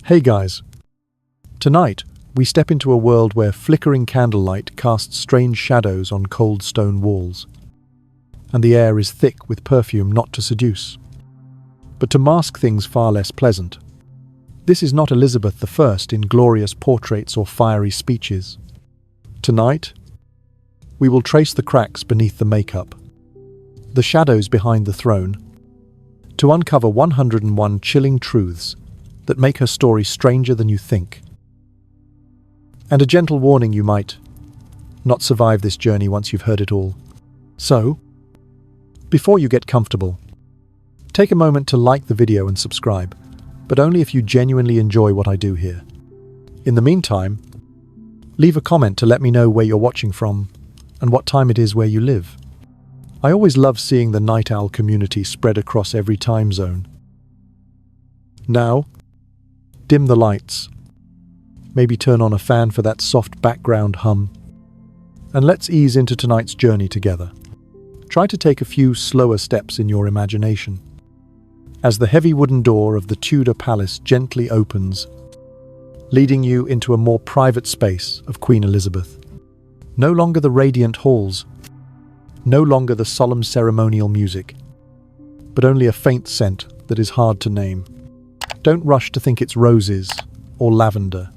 Hey guys, tonight we step into a world where flickering candlelight casts strange shadows on cold stone walls, and the air is thick with perfume not to seduce, but to mask things far less pleasant. This is not Elizabeth I in glorious portraits or fiery speeches. Tonight, we will trace the cracks beneath the makeup, the shadows behind the throne, to uncover 101 chilling truths that make her story stranger than you think. And a gentle warning: you might not survive this journey once you've heard it all. So, before you get comfortable, take a moment to like the video and subscribe, but only if you genuinely enjoy what I do here. In the meantime, leave a comment to let me know where you're watching from and what time it is where you live. I always love seeing the night owl community spread across every time zone. Now, dim the lights, maybe turn on a fan for that soft background hum, and let's ease into tonight's journey together. Try to take a few slower steps in your imagination as the heavy wooden door of the Tudor palace gently opens, leading you into a more private space of Queen Elizabeth. No longer the radiant halls, no longer the solemn ceremonial music, but only a faint scent that is hard to name. Don't rush to think it's roses or lavender.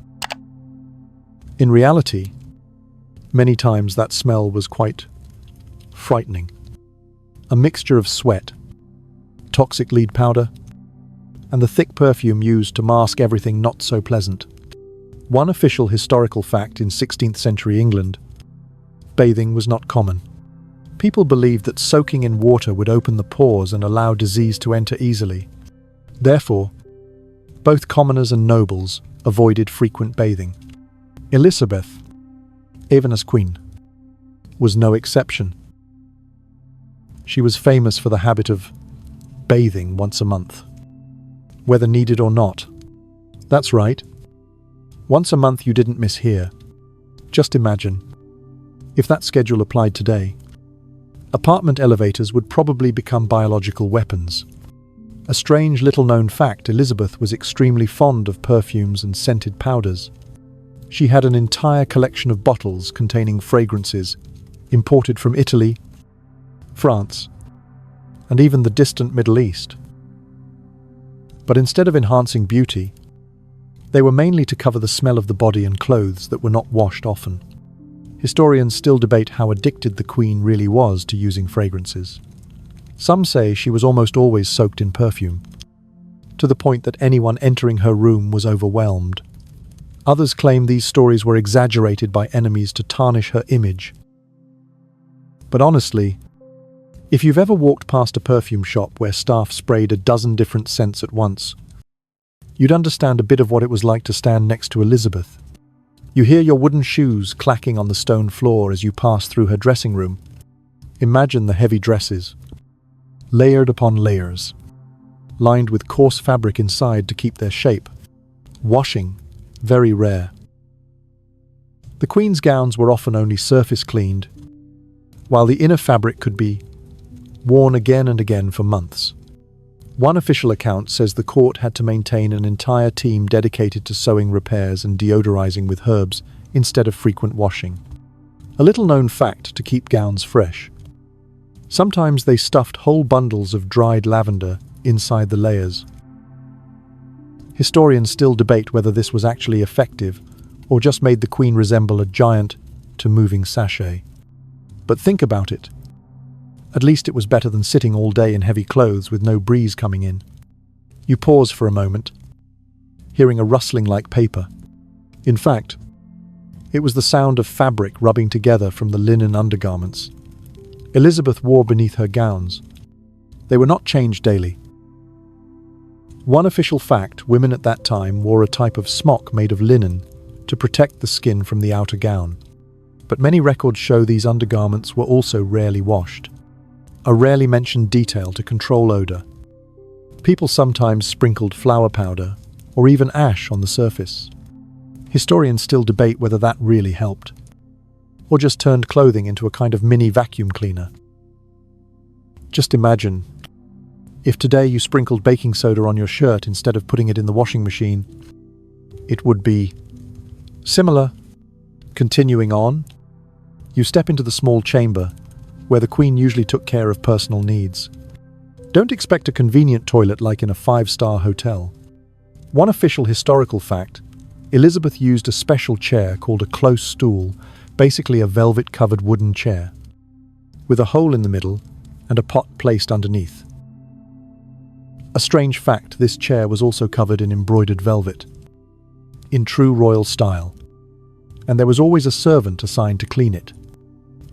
In reality, many times that smell was quite frightening. A mixture of sweat, toxic lead powder, and the thick perfume used to mask everything not so pleasant. One official historical fact: in 16th century England, bathing was not common. People believed that soaking in water would open the pores and allow disease to enter easily. Therefore, both commoners and nobles avoided frequent bathing. Elizabeth, even as queen, was no exception. She was famous for the habit of bathing once a month, whether needed or not. That's right. Once a month you didn't miss here. Just imagine, if that schedule applied today, apartment elevators would probably become biological weapons. A strange little-known fact: Elizabeth was extremely fond of perfumes and scented powders. She had an entire collection of bottles containing fragrances imported from Italy, France, and even the distant Middle East. But instead of enhancing beauty, they were mainly to cover the smell of the body and clothes that were not washed often. Historians still debate how addicted the Queen really was to using fragrances. Some say she was almost always soaked in perfume, to the point that anyone entering her room was overwhelmed. Others claim these stories were exaggerated by enemies to tarnish her image. But honestly, if you've ever walked past a perfume shop where staff sprayed a dozen different scents at once, you'd understand a bit of what it was like to stand next to Elizabeth. You hear your wooden shoes clacking on the stone floor as you pass through her dressing room. Imagine the heavy dresses, layered upon layers, lined with coarse fabric inside to keep their shape. Washing, very rare. The Queen's gowns were often only surface cleaned, while the inner fabric could be worn again and again for months. One official account says the court had to maintain an entire team dedicated to sewing repairs and deodorizing with herbs instead of frequent washing. A little-known fact to keep gowns fresh: sometimes they stuffed whole bundles of dried lavender inside the layers. Historians still debate whether this was actually effective or just made the Queen resemble a giant to moving sachet. But think about it. At least it was better than sitting all day in heavy clothes with no breeze coming in. You pause for a moment, hearing a rustling like paper. In fact, it was the sound of fabric rubbing together from the linen undergarments Elizabeth wore beneath her gowns. They were not changed daily. One official fact: women at that time wore a type of smock made of linen to protect the skin from the outer gown. But many records show these undergarments were also rarely washed. A rarely mentioned detail to control odor. People sometimes sprinkled flower powder or even ash on the surface. Historians still debate whether that really helped, or just turned clothing into a kind of mini vacuum cleaner. Just imagine if today you sprinkled baking soda on your shirt instead of putting it in the washing machine. it would be similar. Continuing on, you step into the small chamber where the Queen usually took care of personal needs. Don't expect a convenient toilet like in a five-star hotel. One official historical fact, Elizabeth used a special chair called a close stool, basically a velvet-covered wooden chair, with a hole in the middle and a pot placed underneath. A strange fact, this chair was also covered in embroidered velvet, in true royal style, and there was always a servant assigned to clean it.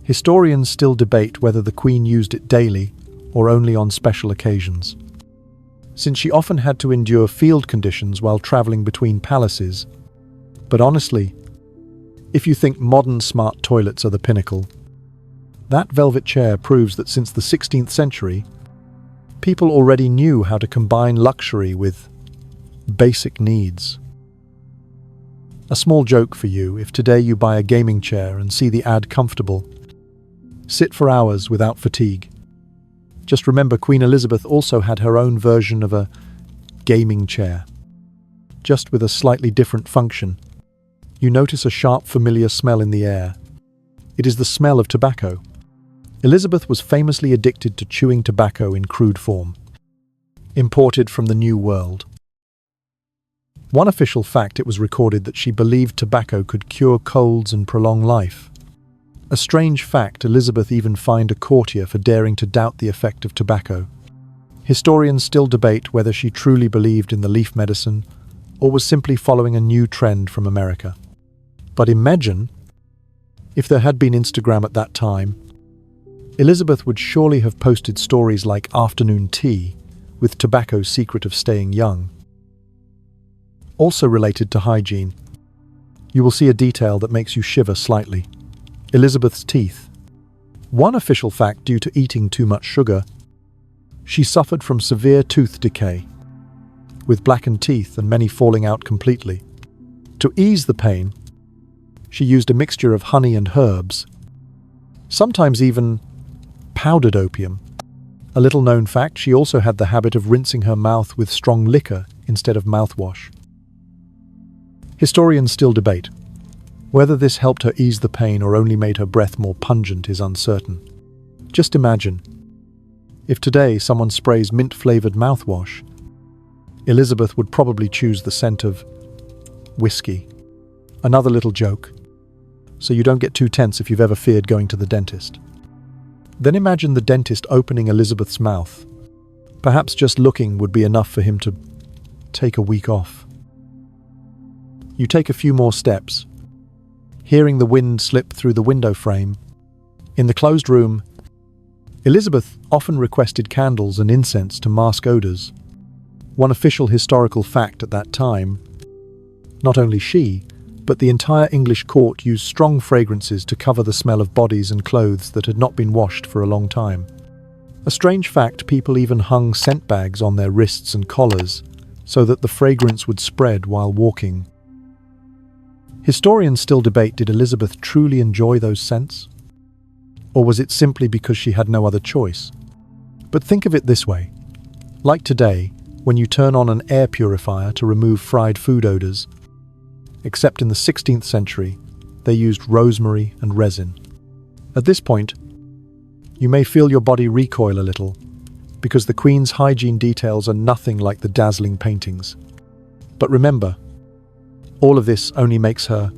Historians still debate whether the Queen used it daily or only on special occasions, since she often had to endure field conditions while traveling between palaces. But honestly, if you think modern smart toilets are the pinnacle, that velvet chair proves that since the 16th century, people already knew how to combine luxury with basic needs. A small joke for you: if today you buy a gaming chair and see the ad comfortable, sit for hours without fatigue. Just remember, Queen Elizabeth also had her own version of a gaming chair, just with a slightly different function. You notice a sharp, familiar smell in the air. It is the smell of tobacco. Elizabeth was famously addicted to chewing tobacco in crude form, imported from the New World. One official fact, it was recorded that she believed tobacco could cure colds and prolong life. A strange fact, Elizabeth even fined a courtier for daring to doubt the effect of tobacco. Historians still debate whether she truly believed in the leaf medicine or was simply following a new trend from America. But imagine, if there had been Instagram at that time, Elizabeth would surely have posted stories like afternoon tea with tobacco's secret of staying young. Also related to hygiene, you will see a detail that makes you shiver slightly. Elizabeth's teeth. One official fact, due to eating too much sugar, she suffered from severe tooth decay, with blackened teeth and many falling out completely. To ease the pain, she used a mixture of honey and herbs, sometimes even powdered opium. A little-known fact, she also had the habit of rinsing her mouth with strong liquor instead of mouthwash. Historians still debate. Whether this helped her ease the pain or only made her breath more pungent is uncertain. Just imagine, if today someone sprays mint-flavored mouthwash, Elizabeth would probably choose the scent of whiskey. Another little joke, so you don't get too tense if you've ever feared going to the dentist. Then imagine the dentist opening Elizabeth's mouth. Perhaps just looking would be enough for him to take a week off. You take a few more steps, hearing the wind slip through the window frame. In the closed room, Elizabeth often requested candles and incense to mask odors. One official historical fact at that time, not only she, but the entire English court used strong fragrances to cover the smell of bodies and clothes that had not been washed for a long time. A strange fact, people even hung scent bags on their wrists and collars so that the fragrance would spread while walking. Historians still debate, did Elizabeth truly enjoy those scents? Or was it simply because she had no other choice? But think of it this way. Like today, when you turn on an air purifier to remove fried food odors, except in the 16th century, they used rosemary and resin. At this point, you may feel your body recoil a little, because the Queen's hygiene details are nothing like the dazzling paintings. But remember, all of this only makes her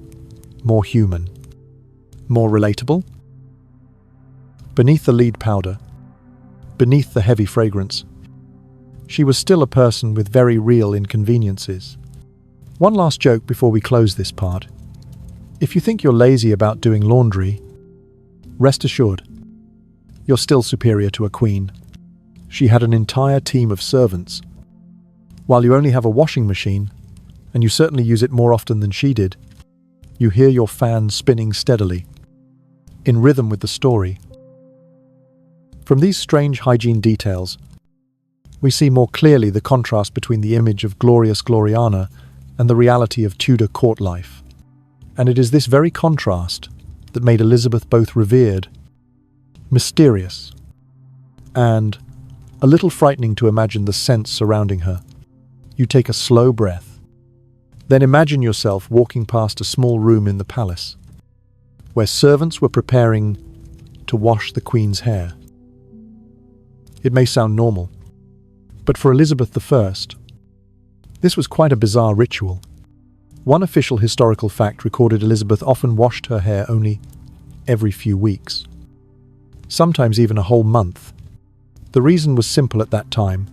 more human, more relatable. Beneath the lead powder, beneath the heavy fragrance, she was still a person with very real inconveniences. One last joke before we close this part. If you think you're lazy about doing laundry, rest assured, you're still superior to a queen. She had an entire team of servants. While you only have a washing machine, and you certainly use it more often than she did, you hear your fan spinning steadily, in rhythm with the story. From these strange hygiene details, we see more clearly the contrast between the image of glorious Gloriana and the reality of Tudor court life. And it is this very contrast that made Elizabeth both revered, mysterious, and a little frightening to imagine the sense surrounding her. You take a slow breath. Then imagine yourself walking past a small room in the palace, where servants were preparing to wash the Queen's hair. It may sound normal, but for Elizabeth I, this was quite a bizarre ritual. One official historical fact recorded Elizabeth often washed her hair only every few weeks, sometimes even a whole month. The reason was simple at that time.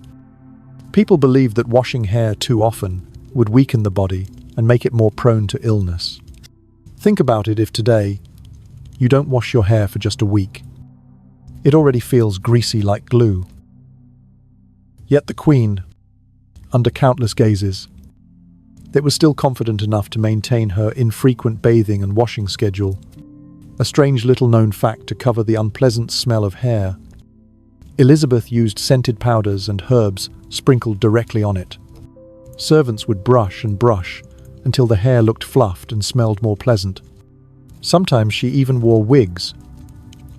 People believed that washing hair too often would weaken the body and make it more prone to illness. Think about it if today you don't wash your hair for just a week. It already feels greasy like glue. Yet the Queen, under countless gazes, was still confident enough to maintain her infrequent bathing and washing schedule, a strange little-known fact to cover the unpleasant smell of hair. Elizabeth used scented powders and herbs sprinkled directly on it. Servants would brush and brush until the hair looked fluffed and smelled more pleasant. Sometimes she even wore wigs,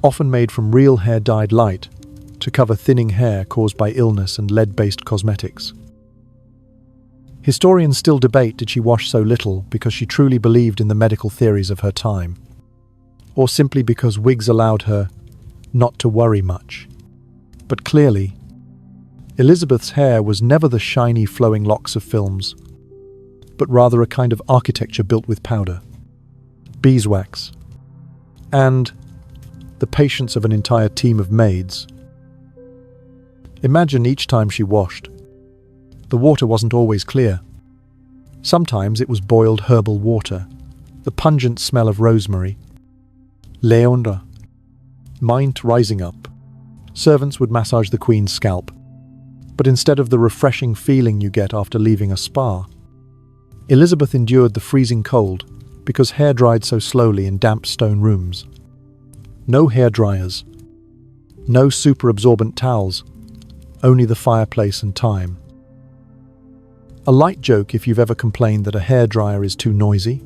often made from real hair dyed light, to cover thinning hair caused by illness and lead-based cosmetics. Historians still debate did she wash so little because she truly believed in the medical theories of her time, or simply because wigs allowed her not to worry much. But clearly, Elizabeth's hair was never the shiny flowing locks of films, but rather a kind of architecture built with powder, beeswax, and the patience of an entire team of maids. Imagine each time she washed, the water wasn't always clear. Sometimes it was boiled herbal water, the pungent smell of rosemary, leondra, mint rising up. Servants would massage the Queen's scalp, but instead of the refreshing feeling you get after leaving a spa, Elizabeth endured the freezing cold because hair dried so slowly in damp stone rooms. No hair dryers, no super-absorbent towels, only the fireplace and time. A light joke if you've ever complained that a hairdryer is too noisy.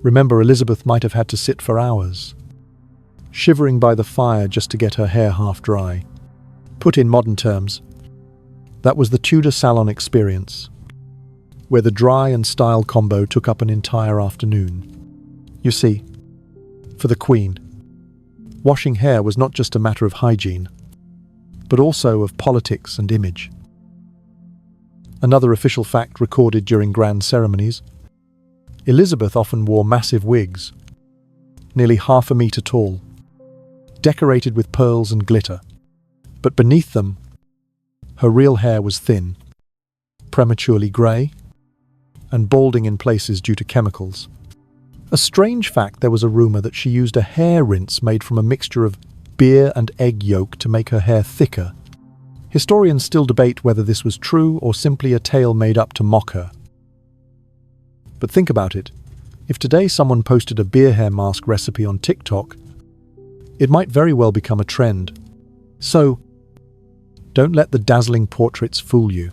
Remember, Elizabeth might have had to sit for hours, shivering by the fire just to get her hair half dry. Put in modern terms, that was the Tudor salon experience, where the dry and style combo took up an entire afternoon. You see, for the Queen, washing hair was not just a matter of hygiene, but also of politics and image. Another official fact recorded during grand ceremonies: Elizabeth often wore massive wigs, nearly half a meter tall, decorated with pearls and glitter. But beneath them, her real hair was thin, prematurely grey, and balding in places due to chemicals. A strange fact: there was a rumour that she used a hair rinse made from a mixture of beer and egg yolk to make her hair thicker. Historians still debate whether this was true or simply a tale made up to mock her. But think about it. If today someone posted a beer hair mask recipe on TikTok, it might very well become a trend. So, don't let the dazzling portraits fool you.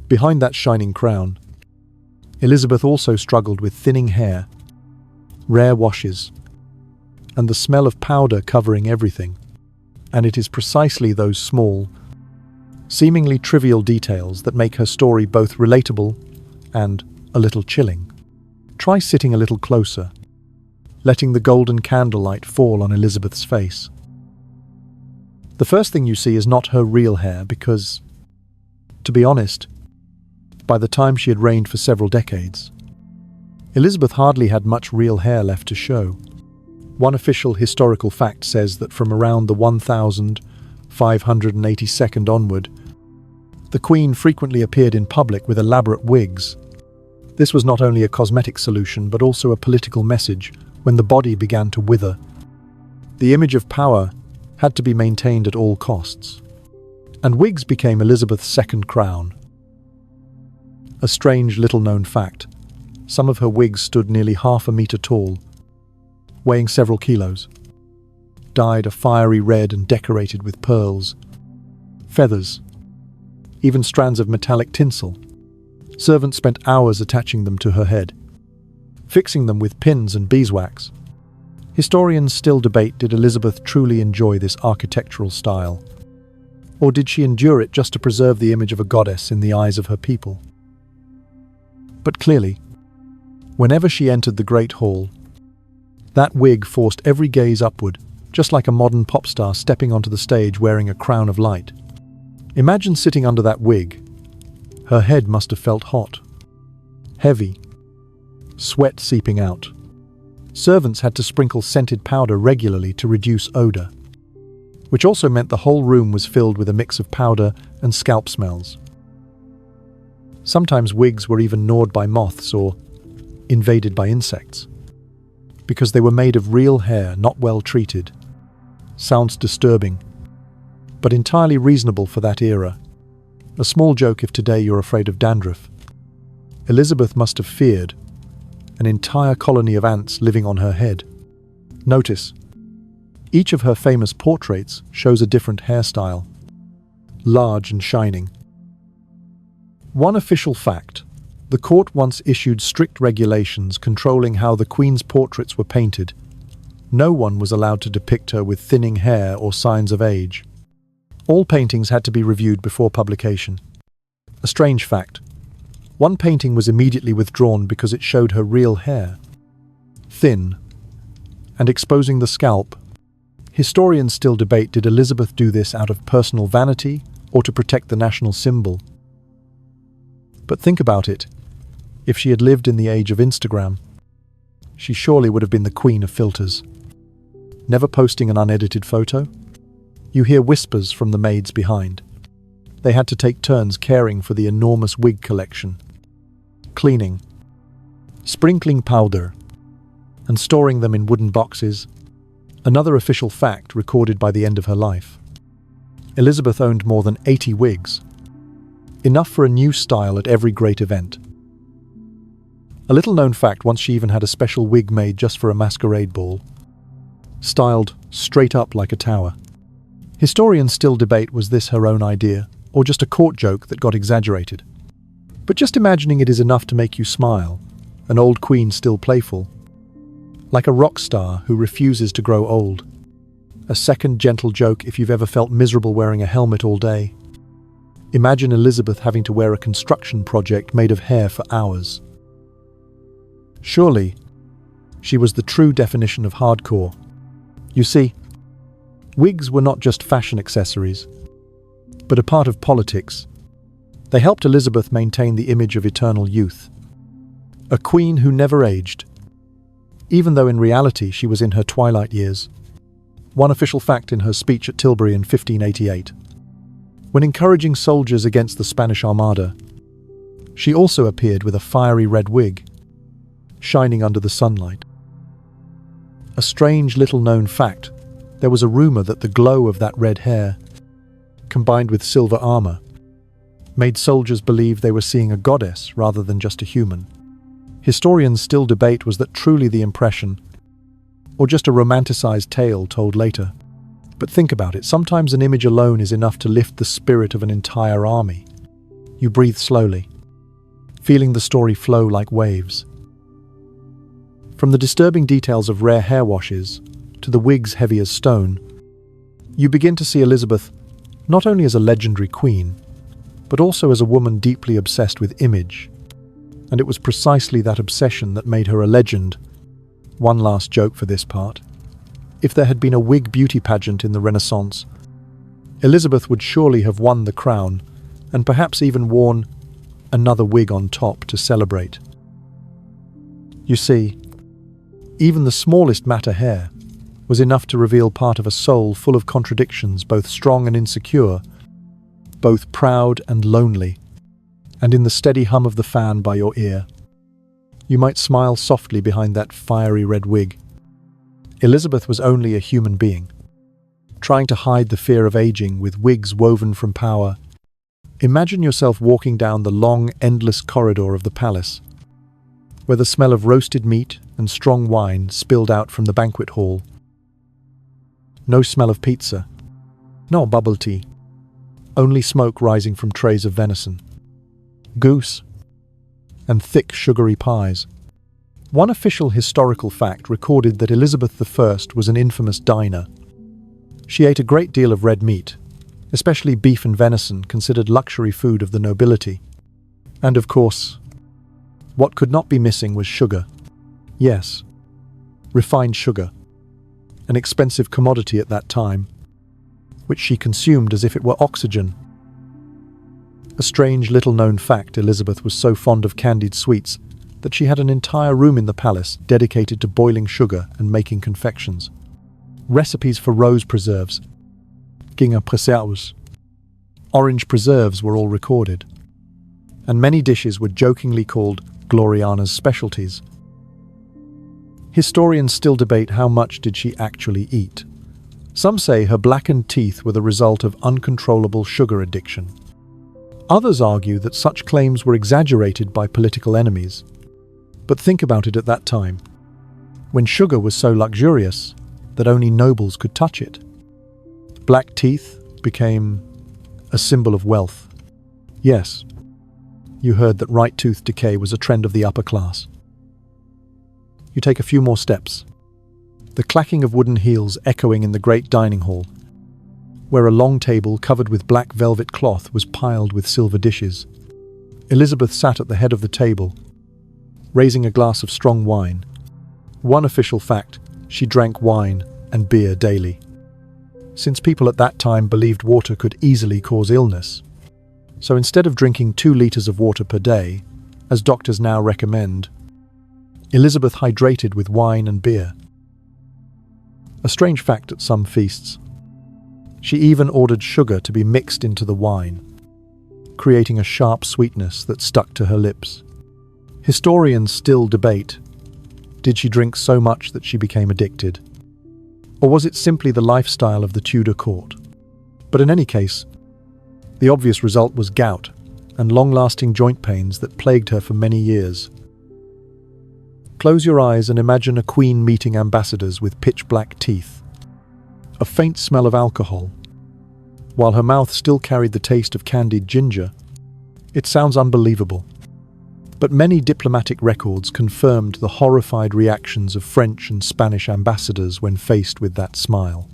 Behind that shining crown, Elizabeth also struggled with thinning hair, rare washes, and the smell of powder covering everything. And it is precisely those small, seemingly trivial details that make her story both relatable and a little chilling. Try sitting a little closer, letting the golden candlelight fall on Elizabeth's face. The first thing you see is not her real hair because, to be honest, by the time she had reigned for several decades, Elizabeth hardly had much real hair left to show. One official historical fact says that from around the 1582 onward, the Queen frequently appeared in public with elaborate wigs. This was not only a cosmetic solution, but also a political message when the body began to wither. The image of power had to be maintained at all costs, and wigs became Elizabeth's second crown. A strange little-known fact: some of her wigs stood nearly half a meter tall, weighing several kilos, dyed a fiery red and decorated with pearls, feathers, even strands of metallic tinsel. Servants spent hours attaching them to her head, fixing them with pins and beeswax. Historians still debate, did Elizabeth truly enjoy this architectural style? Or did she endure it just to preserve the image of a goddess in the eyes of her people? But clearly, Whenever she entered the Great Hall, that wig forced every gaze upward, just like a modern pop star stepping onto the stage wearing a crown of light. Imagine sitting under that wig. Her head must have felt hot, heavy, sweat seeping out. Servants had to sprinkle scented powder regularly to reduce odor, which also meant the whole room was filled with a mix of powder and scalp smells. Sometimes wigs were even gnawed by moths or invaded by insects, because they were made of real hair, not well treated. Sounds disturbing, but entirely reasonable for that era. A small joke if today you're afraid of dandruff. Elizabeth must have feared an entire colony of ants living on her head. Notice, each of her famous portraits shows a different hairstyle, large and shining. One official fact: the court once issued strict regulations controlling how the Queen's portraits were painted. No one was allowed to depict her with thinning hair or signs of age. All paintings had to be reviewed before publication. A strange fact: one painting was immediately withdrawn because it showed her real hair, thin, and exposing the scalp. Historians still debate, did Elizabeth do this out of personal vanity or to protect the national symbol? But think about it. If she had lived in the age of Instagram, she surely would have been the queen of filters. Never posting an unedited photo? You hear whispers from the maids behind. They had to take turns caring for the enormous wig collection, cleaning, sprinkling powder, and storing them in wooden boxes. Another official fact recorded by the end of her life: Elizabeth owned more than 80 wigs, enough for a new style at every great event. A little-known fact: once she even had a special wig made just for a masquerade ball, styled straight up like a tower. Historians still debate, was this her own idea, or just a court joke that got exaggerated? But just imagining it is enough to make you smile, an old queen still playful, like a rock star who refuses to grow old. A second gentle joke if you've ever felt miserable wearing a helmet all day. Imagine Elizabeth having to wear a construction project made of hair for hours. Surely, she was the true definition of hardcore. You see, wigs were not just fashion accessories, but a part of politics. They helped Elizabeth maintain the image of eternal youth, a queen who never aged, even though in reality she was in her twilight years. One official fact: in her speech at Tilbury in 1588, when encouraging soldiers against the Spanish Armada, she also appeared with a fiery red wig, shining under the sunlight. A strange little-known fact: there was a rumor that the glow of that red hair, combined with silver armor, made soldiers believe they were seeing a goddess rather than just a human. Historians still debate, was that truly the impression, or just a romanticized tale told later? But think about it, sometimes an image alone is enough to lift the spirit of an entire army. You breathe slowly, feeling the story flow like waves. From the disturbing details of rare hair washes to the wigs heavy as stone, you begin to see Elizabeth not only as a legendary queen, but also as a woman deeply obsessed with image. And it was precisely that obsession that made her a legend. One last joke for this part: if there had been a wig beauty pageant in the Renaissance, Elizabeth would surely have won the crown, and perhaps even worn another wig on top to celebrate. You see, even the smallest mat of hair was enough to reveal part of a soul full of contradictions, both strong and insecure, both proud and lonely. And in the steady hum of the fan by your ear, you might smile softly behind that fiery red wig. Elizabeth was only a human being, trying to hide the fear of aging with wigs woven from power. Imagine yourself walking down the long, endless corridor of the palace, where the smell of roasted meat and strong wine spilled out from the banquet hall. No smell of pizza, no bubble tea, only smoke rising from trays of venison, goose, and thick sugary pies. One official historical fact recorded that Elizabeth I was an infamous diner. She ate a great deal of red meat, especially beef and venison, considered luxury food of the nobility. And of course, What could not be missing was sugar. Yes, refined sugar, an expensive commodity at that time, which she consumed as if it were oxygen. A strange little-known fact: Elizabeth was so fond of candied sweets that she had an entire room in the palace dedicated to boiling sugar and making confections. Recipes for rose preserves, ginga preserves, orange preserves were all recorded, and many dishes were jokingly called Gloriana's specialties. Historians still debate how much did she actually eat. Some say her blackened teeth were the result of uncontrollable sugar addiction. Others argue that such claims were exaggerated by political enemies. But think about it at that time, when sugar was so luxurious that only nobles could touch it. Black teeth became a symbol of wealth. Yes, you heard that right tooth decay was a trend of the upper class. You take a few more steps. The clacking of wooden heels echoing in the great dining hall, where a long table covered with black velvet cloth was piled with silver dishes. Elizabeth sat at the head of the table, raising a glass of strong wine. One official fact: she drank wine and beer daily, since people at that time believed water could easily cause illness. So instead of drinking 2 liters of water per day, as doctors now recommend, Elizabeth hydrated with wine and beer. A strange fact at some feasts: she even ordered sugar to be mixed into the wine, creating a sharp sweetness that stuck to her lips. Historians still debate: did she drink so much that she became addicted? Or was it simply the lifestyle of the Tudor court? But in any case, the obvious result was gout and long-lasting joint pains that plagued her for many years. Close your eyes and imagine a queen meeting ambassadors with pitch-black teeth, a faint smell of alcohol, while her mouth still carried the taste of candied ginger. It sounds unbelievable. But many diplomatic records confirmed the horrified reactions of French and Spanish ambassadors when faced with that smile.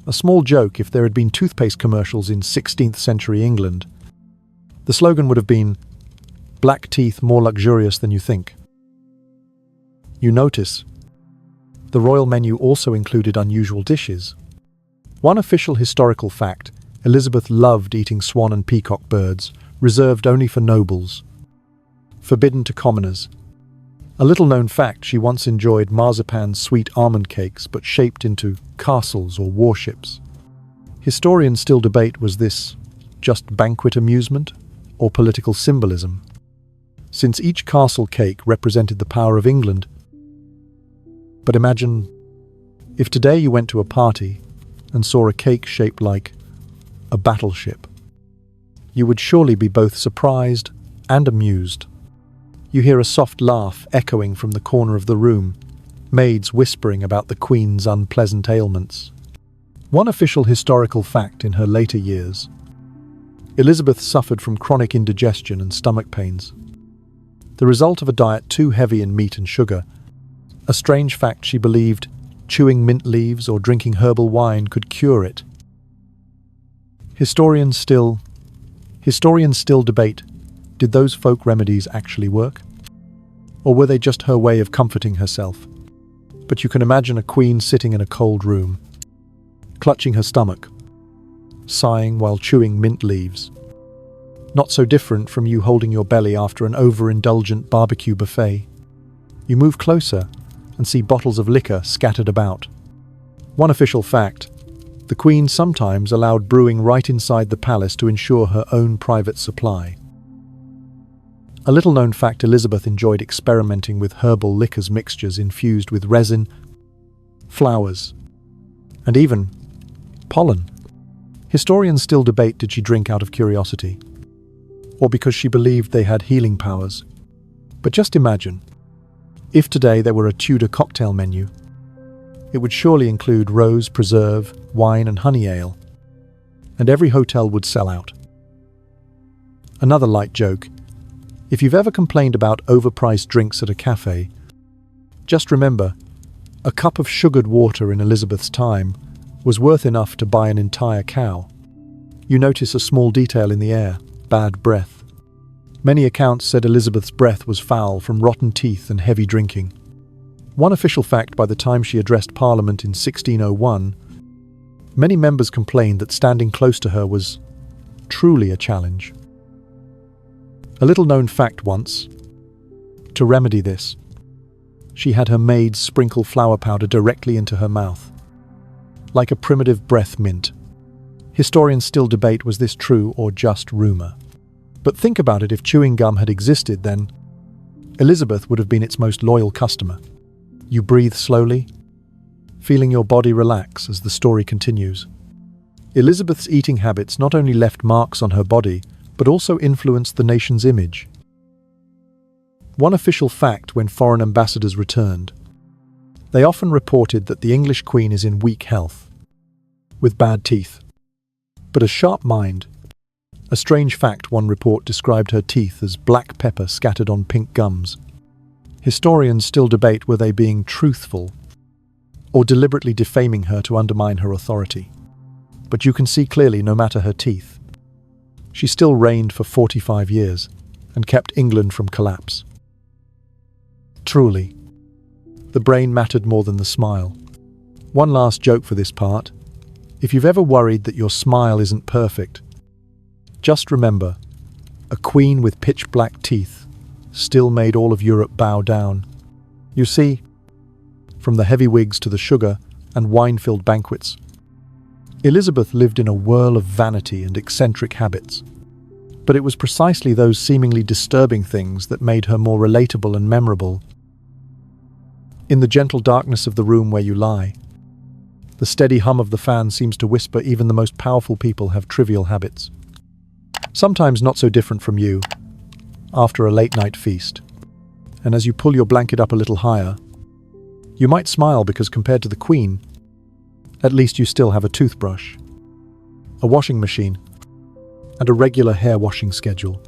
A small joke: if there had been toothpaste commercials in 16th century England, the slogan would have been, "Black teeth more luxurious than you think." You notice, the royal menu also included unusual dishes. One official historical fact: Elizabeth loved eating swan and peacock birds, reserved only for nobles, forbidden to commoners. A little-known fact: she once enjoyed marzipan sweet almond cakes, but shaped into castles or warships. Historians still debate: was this just banquet amusement or political symbolism? Since each castle cake represented the power of England. But imagine if today you went to a party and saw a cake shaped like a battleship. You would surely be both surprised and amused. You hear a soft laugh echoing from the corner of the room, maids whispering about the Queen's unpleasant ailments. One official historical fact: in her later years, Elizabeth suffered from chronic indigestion and stomach pains, the result of a diet too heavy in meat and sugar. A strange fact: she believed chewing mint leaves or drinking herbal wine could cure it. Historians still debate: did those folk remedies actually work? Or were they just her way of comforting herself? But you can imagine a queen sitting in a cold room, clutching her stomach, sighing while chewing mint leaves. Not so different from you holding your belly after an overindulgent barbecue buffet. You move closer and see bottles of liquor scattered about. One official fact: the Queen sometimes allowed brewing right inside the palace to ensure her own private supply. A little-known fact: Elizabeth enjoyed experimenting with herbal liquors mixtures infused with resin, flowers, and even pollen. Historians still debate: did she drink out of curiosity, or because she believed they had healing powers? But just imagine, if today there were a Tudor cocktail menu, it would surely include rose preserve, wine and honey ale, and every hotel would sell out. Another light joke: if you've ever complained about overpriced drinks at a cafe, just remember, a cup of sugared water in Elizabeth's time was worth enough to buy an entire cow. You notice a small detail in the air: bad breath. Many accounts said Elizabeth's breath was foul from rotten teeth and heavy drinking. One official fact: by the time she addressed Parliament in 1601, many members complained that standing close to her was truly a challenge. A little-known fact: once, to remedy this, she had her maids sprinkle flower powder directly into her mouth, like a primitive breath mint. Historians still debate, was this true or just rumor? But think about it: if chewing gum had existed, then Elizabeth would have been its most loyal customer. You breathe slowly, feeling your body relax as the story continues. Elizabeth's eating habits not only left marks on her body, but also influenced the nation's image. One official fact: when foreign ambassadors returned, they often reported that the English Queen is in weak health, with bad teeth, but a sharp mind. A strange fact: one report described her teeth as black pepper scattered on pink gums. Historians still debate, were they being truthful or deliberately defaming her to undermine her authority? But you can see clearly, no matter her teeth, she still reigned for 45 years and kept England from collapse. Truly, the brain mattered more than the smile. One last joke for this part: if you've ever worried that your smile isn't perfect, just remember, a queen with pitch-black teeth still made all of Europe bow down. You see, from the heavy wigs to the sugar and wine-filled banquets, Elizabeth lived in a whirl of vanity and eccentric habits. But it was precisely those seemingly disturbing things that made her more relatable and memorable. In the gentle darkness of the room where you lie, the steady hum of the fan seems to whisper even the most powerful people have trivial habits. Sometimes not so different from you, after a late-night feast. And as you pull your blanket up a little higher, you might smile because compared to the Queen, at least you still have a toothbrush, a washing machine, and a regular hair washing schedule.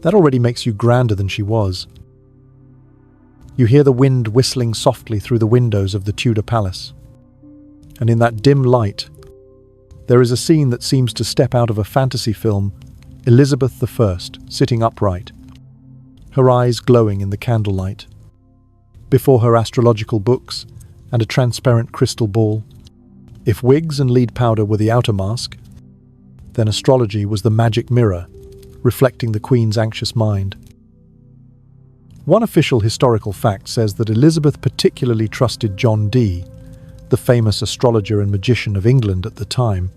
That already makes you grander than she was. You hear the wind whistling softly through the windows of the Tudor palace. And in that dim light, there is a scene that seems to step out of a fantasy film: Elizabeth I, sitting upright, her eyes glowing in the candlelight, before her astrological books and a transparent crystal ball. If wigs and lead powder were the outer mask, then astrology was the magic mirror, reflecting the Queen's anxious mind. One official historical fact says that Elizabeth particularly trusted John Dee, the famous astrologer and magician of England at the time.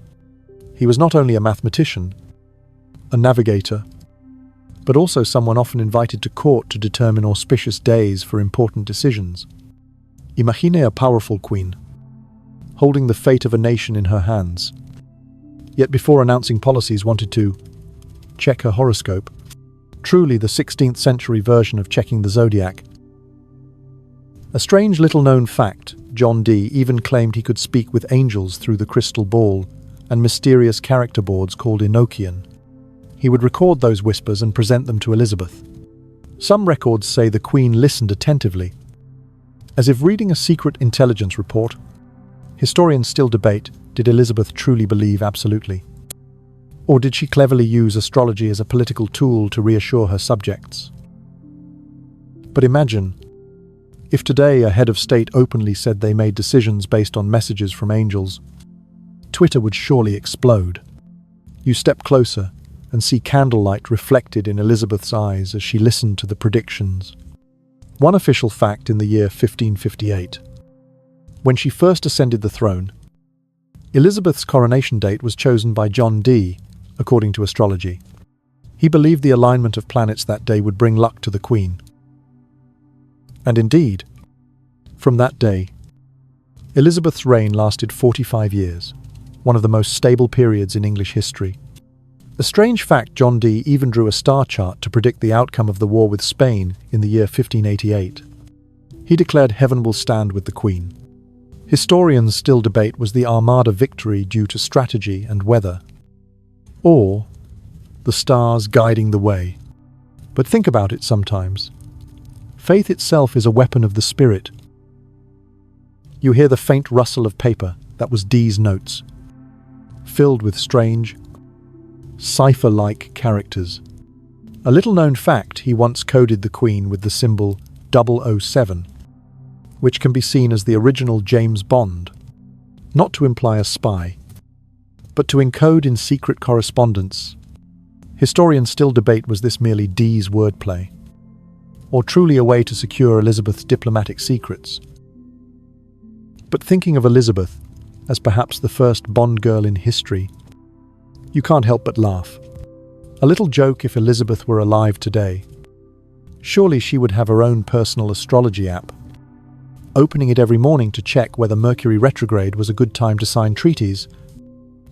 He was not only a mathematician, a navigator, but also someone often invited to court to determine auspicious days for important decisions. Imagine a powerful queen, holding the fate of a nation in her hands, yet before announcing policies wanted to check her horoscope. Truly the 16th century version of checking the zodiac. A strange little-known fact: John Dee even claimed he could speak with angels through the crystal ball and mysterious character boards called Enochian. He would record those whispers and present them to Elizabeth. Some records say the Queen listened attentively, as if reading a secret intelligence report. Historians still debate, did Elizabeth truly believe absolutely? Or did she cleverly use astrology as a political tool to reassure her subjects? But imagine, if today a head of state openly said they made decisions based on messages from angels, Twitter would surely explode. You step closer and see candlelight reflected in Elizabeth's eyes as she listened to the predictions. One official fact: in the year 1558, when she first ascended the throne, Elizabeth's coronation date was chosen by John Dee, according to astrology. He believed the alignment of planets that day would bring luck to the Queen. And indeed, from that day, Elizabeth's reign lasted 45 years, one of the most stable periods in English history. A strange fact: John Dee even drew a star chart to predict the outcome of the war with Spain in the year 1588. He declared heaven will stand with the Queen. Historians still debate, was the Armada victory due to strategy and weather, or the stars guiding the way? But think about it sometimes. Faith itself is a weapon of the spirit. You hear the faint rustle of paper. That was Dee's notes, filled with strange, cipher-like characters. A little-known fact, he once coded the Queen with the symbol 007, which can be seen as the original James Bond, not to imply a spy, but to encode in secret correspondence. Historians still debate, was this merely Dee's wordplay, or truly a way to secure Elizabeth's diplomatic secrets? But thinking of Elizabeth as perhaps the first Bond girl in history, you can't help but laugh. A little joke: if Elizabeth were alive today, surely she would have her own personal astrology app, opening it every morning to check whether Mercury retrograde was a good time to sign treaties.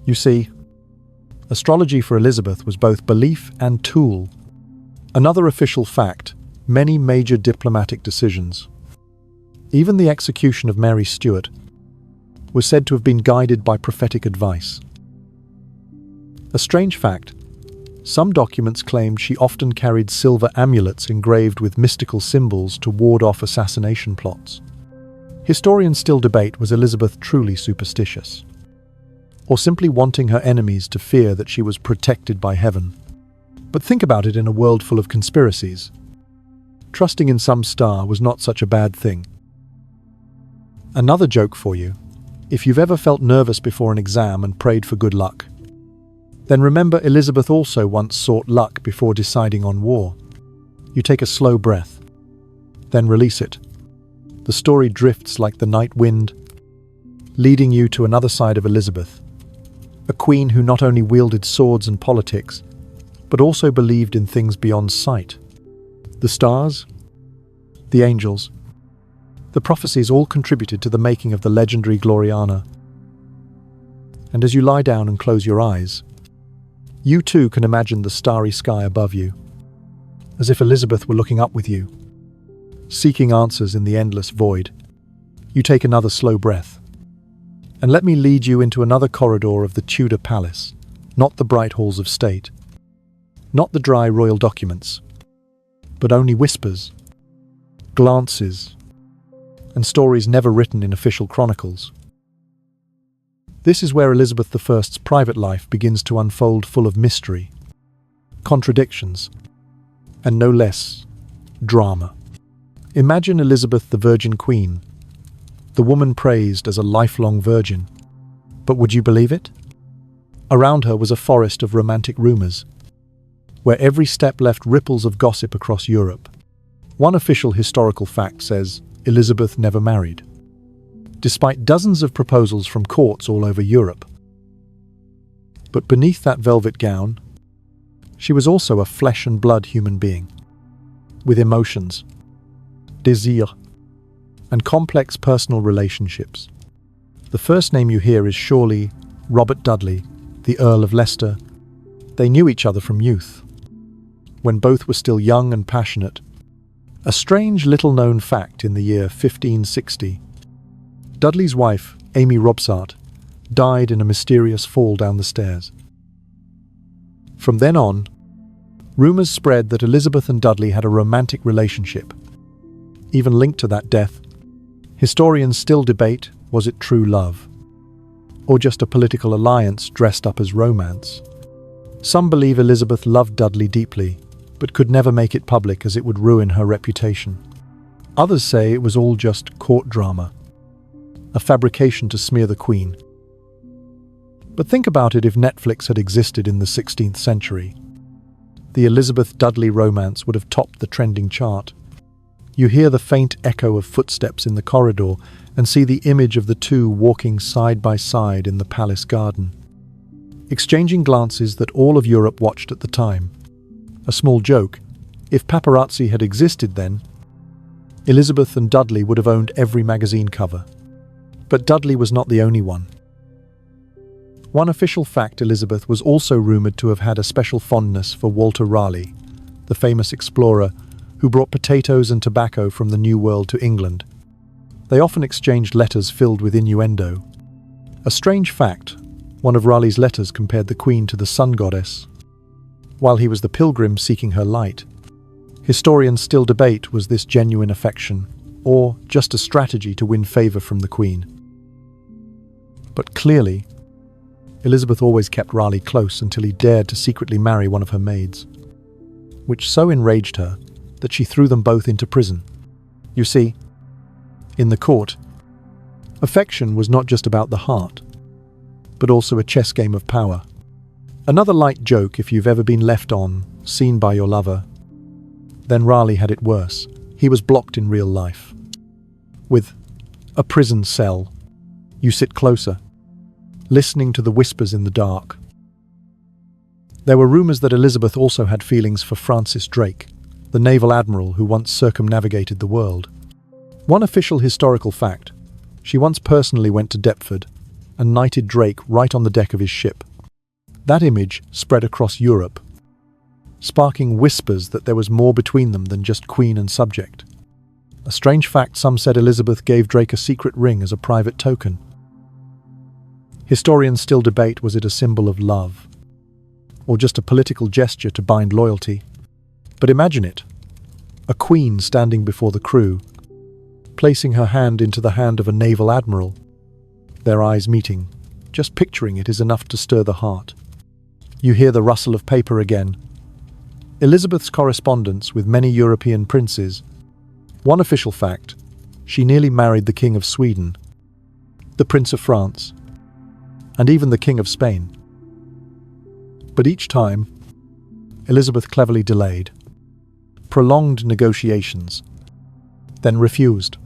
You see, astrology for Elizabeth was both belief and tool. Another official fact: many major diplomatic decisions, even the execution of Mary Stuart, was said to have been guided by prophetic advice. A strange fact: some documents claimed she often carried silver amulets engraved with mystical symbols to ward off assassination plots. Historians still debate, was Elizabeth truly superstitious, or simply wanting her enemies to fear that she was protected by heaven? But think about it, in a world full of conspiracies, trusting in some star was not such a bad thing. Another joke for you: if you've ever felt nervous before an exam and prayed for good luck, then remember Elizabeth also once sought luck before deciding on war. You take a slow breath, then release it. The story drifts like the night wind, leading you to another side of Elizabeth, a queen who not only wielded swords and politics, but also believed in things beyond sight. The stars, the angels, the prophecies all contributed to the making of the legendary Gloriana. And as you lie down and close your eyes, you too can imagine the starry sky above you, as if Elizabeth were looking up with you, seeking answers in the endless void. You take another slow breath, and let me lead you into another corridor of the Tudor palace, not the bright halls of state, not the dry royal documents, but only whispers, glances, and stories never written in official chronicles. This is where Elizabeth I's private life begins to unfold, full of mystery, contradictions, and no less, drama. Imagine Elizabeth, the Virgin Queen, the woman praised as a lifelong virgin. But would you believe it? Around her was a forest of romantic rumors, where every step left ripples of gossip across Europe. One official historical fact says Elizabeth never married, despite dozens of proposals from courts all over Europe. But beneath that velvet gown, she was also a flesh and blood human being, with emotions, desire, and complex personal relationships. The first name you hear is surely Robert Dudley, the Earl of Leicester. They knew each other from youth, when both were still young and passionate. A strange little-known fact: in the year 1560, Dudley's wife, Amy Robsart, died in a mysterious fall down the stairs. From then on, rumors spread that Elizabeth and Dudley had a romantic relationship. Even linked to that death, historians still debate, was it true love, or just a political alliance dressed up as romance? Some believe Elizabeth loved Dudley deeply, but could never make it public as it would ruin her reputation. Others say it was all just court drama, a fabrication to smear the Queen. But think about it: if Netflix had existed in the 16th century, the Elizabeth-Dudley romance would have topped the trending chart. You hear the faint echo of footsteps in the corridor and see the image of the two walking side by side in the palace garden, exchanging glances that all of Europe watched at the time. A small joke: if paparazzi had existed then, Elizabeth and Dudley would have owned every magazine cover. But Dudley was not the only one. One official fact: Elizabeth was also rumoured to have had a special fondness for Walter Raleigh, the famous explorer who brought potatoes and tobacco from the New World to England. They often exchanged letters filled with innuendo. A strange fact: one of Raleigh's letters compared the Queen to the sun goddess, while he was the pilgrim seeking her light. Historians still debate, was this genuine affection, or just a strategy to win favour from the Queen? But clearly, Elizabeth always kept Raleigh close until he dared to secretly marry one of her maids. which so enraged her that she threw them both into prison. You see, in the court, affection was not just about the heart, but also a chess game of power. Another light joke: if you've ever been left on, seen by your lover, then Raleigh had it worse. He was blocked in real life. With a prison cell, you sit closer, listening to the whispers in the dark. There were rumours that Elizabeth also had feelings for Francis Drake, the naval admiral who once circumnavigated the world. One official historical fact: she once personally went to Deptford and knighted Drake right on the deck of his ship. That image spread across Europe, sparking whispers that there was more between them than just queen and subject. A strange fact: some said Elizabeth gave Drake a secret ring as a private token. Historians still debate, was it a symbol of love, or just a political gesture to bind loyalty? But imagine it: a queen standing before the crew, placing her hand into the hand of a naval admiral, their eyes meeting. Just picturing it is enough to stir the heart. You hear the rustle of paper again. Elizabeth's correspondence with many European princes. One official fact: she nearly married the King of Sweden, the Prince of France, and even the King of Spain. But each time, Elizabeth cleverly delayed, prolonged negotiations, then refused.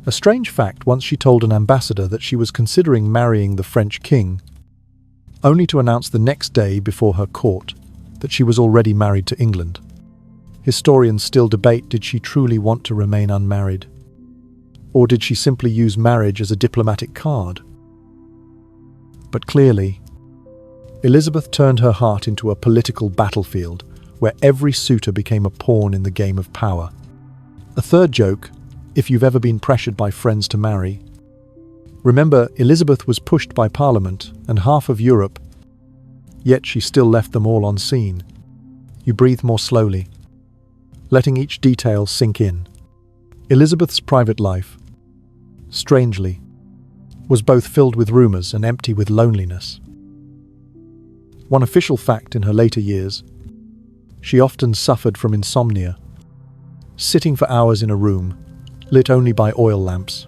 A strange fact: once she told an ambassador that she was considering marrying the French king, only to announce the next day before her court that she was already married to England. Historians still debate, did she truly want to remain unmarried? Or did she simply use marriage as a diplomatic card? But clearly, Elizabeth turned her heart into a political battlefield where every suitor became a pawn in the game of power. A third joke: if you've ever been pressured by friends to marry. Remember, Elizabeth was pushed by Parliament and half of Europe, yet she still left them all unseen. You breathe more slowly, letting each detail sink in. Elizabeth's private life, strangely, was both filled with rumours and empty with loneliness. One official fact: in her later years, she often suffered from insomnia, sitting for hours in a room, lit only by oil lamps.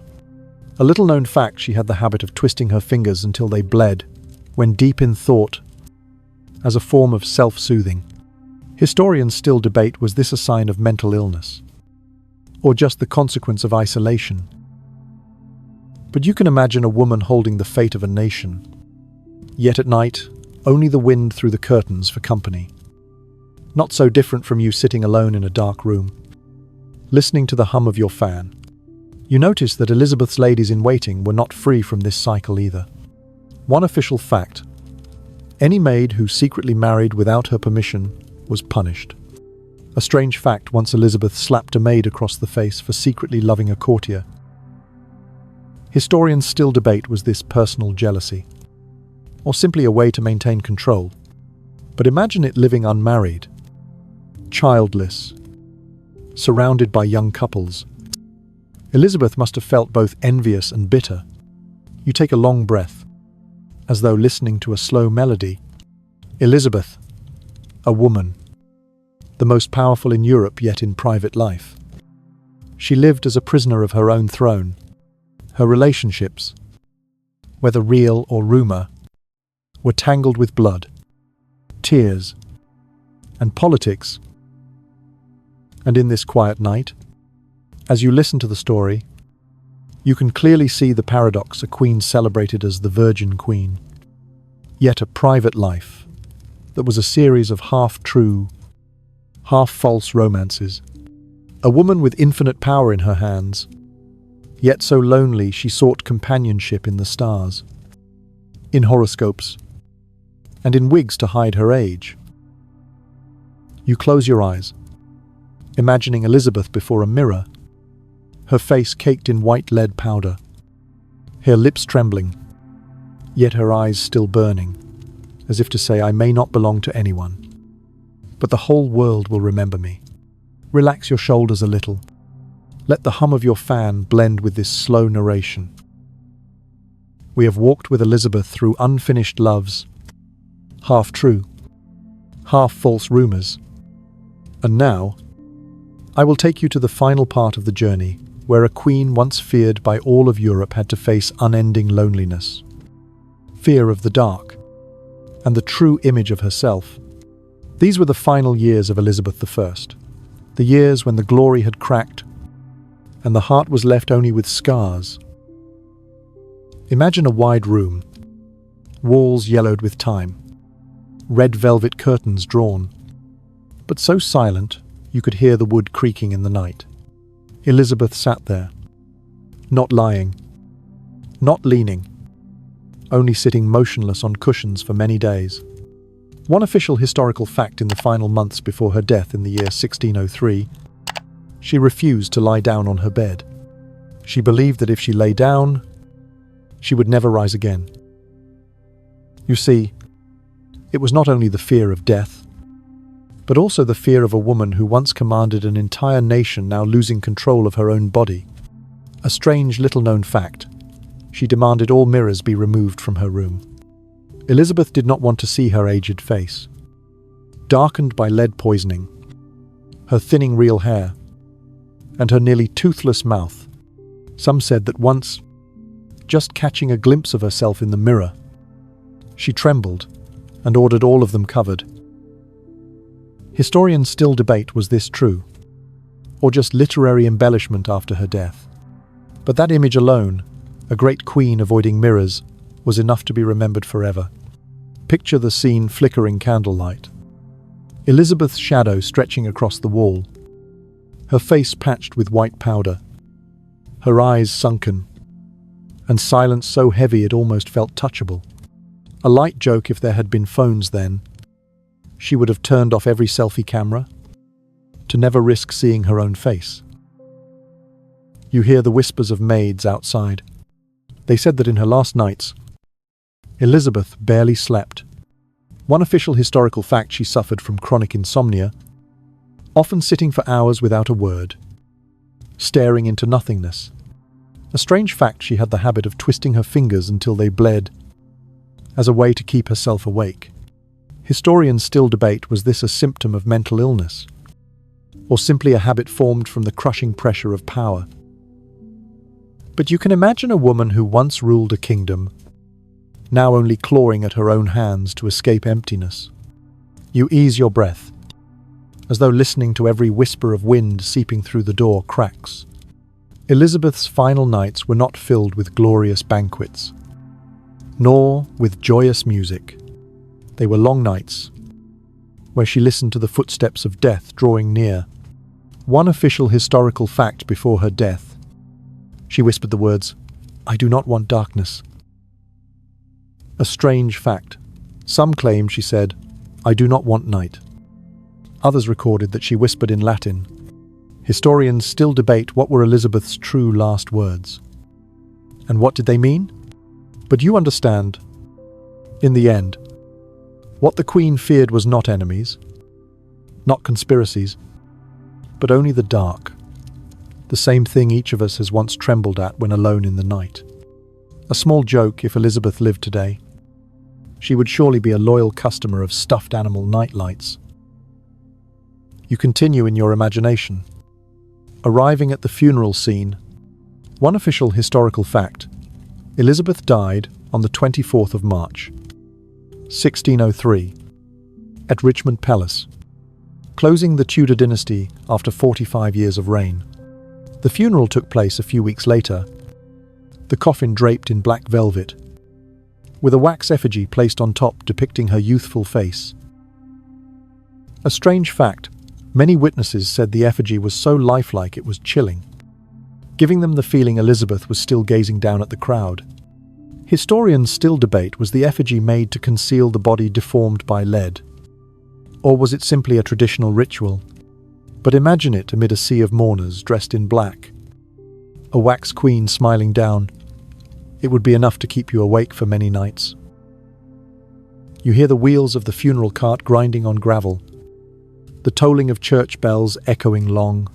A little-known fact: she had the habit of twisting her fingers until they bled when deep in thought, as a form of self-soothing. Historians still debate, was this a sign of mental illness, or just the consequence of isolation? But you can imagine a woman holding the fate of a nation, yet at night, only the wind through the curtains for company. Not so different from you sitting alone in a dark room, listening to the hum of your fan. You notice that Elizabeth's ladies-in-waiting were not free from this cycle either. One official fact: any maid who secretly married without her permission was punished. A strange fact: once Elizabeth slapped a maid across the face for secretly loving a courtier. Historians still debate, was this personal jealousy, or simply a way to maintain control? But imagine it: living unmarried, childless, surrounded by young couples. Elizabeth must have felt both envious and bitter. You take a long breath, as though listening to a slow melody. Elizabeth, a woman, the most powerful in Europe, yet in private life. She lived as a prisoner of her own throne. Her relationships, whether real or rumour, were tangled with blood, tears, and politics. And in this quiet night, as you listen to the story, you can clearly see the paradox: a queen celebrated as the Virgin Queen, yet a private life that was a series of half-true, half-false romances. A woman with infinite power in her hands, yet so lonely she sought companionship in the stars, in horoscopes, and in wigs to hide her age. You close your eyes, imagining Elizabeth before a mirror, her face caked in white lead powder, her lips trembling, yet her eyes still burning, as if to say, I may not belong to anyone, but the whole world will remember me. Relax your shoulders a little. Let the hum of your fan blend with this slow narration. We have walked with Elizabeth through unfinished loves, half-true, half-false rumours, And now, I will take you to the final part of the journey, where a queen once feared by all of Europe had to face unending loneliness, fear of the dark, and the true image of herself. These were the final years of Elizabeth I, the years when the glory had cracked and the heart was left only with scars. Imagine a wide room, walls yellowed with time, red velvet curtains drawn, but so silent you could hear the wood creaking in the night. Elizabeth sat there, not lying, not leaning, only sitting motionless on cushions for many days. One official historical fact: in the final months before her death in the year 1603, she refused to lie down on her bed. She believed that if she lay down, she would never rise again. You see, it was not only the fear of death, but also the fear of a woman who once commanded an entire nation now losing control of her own body. A strange little-known fact: she demanded all mirrors be removed from her room. Elizabeth did not want to see her aged face, darkened by lead poisoning, her thinning real hair, and her nearly toothless mouth. Some said that once, just catching a glimpse of herself in the mirror, she trembled and ordered all of them covered. Historians still debate, was this true, or just literary embellishment after her death? But that image alone, a great queen avoiding mirrors, was enough to be remembered forever. Picture the scene: flickering candlelight, Elizabeth's shadow stretching across the wall, her face patched with white powder, her eyes sunken, and silence so heavy it almost felt touchable. A light joke: if there had been phones then, she would have turned off every selfie camera, to never risk seeing her own face. You hear the whispers of maids outside. They said that in her last nights, Elizabeth barely slept. One official historical fact: she suffered from chronic insomnia, often sitting for hours without a word, staring into nothingness. A strange fact: she had the habit of twisting her fingers until they bled, as a way to keep herself awake. Historians still debate, was this a symptom of mental illness, or simply a habit formed from the crushing pressure of power? But you can imagine a woman who once ruled a kingdom, now only clawing at her own hands to escape emptiness. You ease your breath, as though listening to every whisper of wind seeping through the door cracks. Elizabeth's final nights were not filled with glorious banquets, nor with joyous music. They were long nights, where she listened to the footsteps of death drawing near. One official historical fact: before her death, she whispered the words, "I do not want darkness." A strange fact: some claim she said, "I do not want night." Others recorded that she whispered in Latin. Historians still debate what were Elizabeth's true last words, and what did they mean? But you understand, in the end, what the Queen feared was not enemies, not conspiracies, but only the dark, the same thing each of us has once trembled at when alone in the night. A small joke: if Elizabeth lived today, she would surely be a loyal customer of stuffed animal nightlights. You continue in your imagination, arriving at the funeral scene. One official historical fact: Elizabeth died on the 24th of March, 1603, at Richmond Palace, closing the Tudor dynasty after 45 years of reign. The funeral took place a few weeks later, the coffin draped in black velvet, with a wax effigy placed on top depicting her youthful face. A strange fact: many witnesses said the effigy was so lifelike it was chilling, giving them the feeling Elizabeth was still gazing down at the crowd. Historians still debate, was the effigy made to conceal the body deformed by lead, or was it simply a traditional ritual? But imagine it amid a sea of mourners dressed in black, a wax queen smiling down. It would be enough to keep you awake for many nights. You hear the wheels of the funeral cart grinding on gravel, the tolling of church bells echoing long,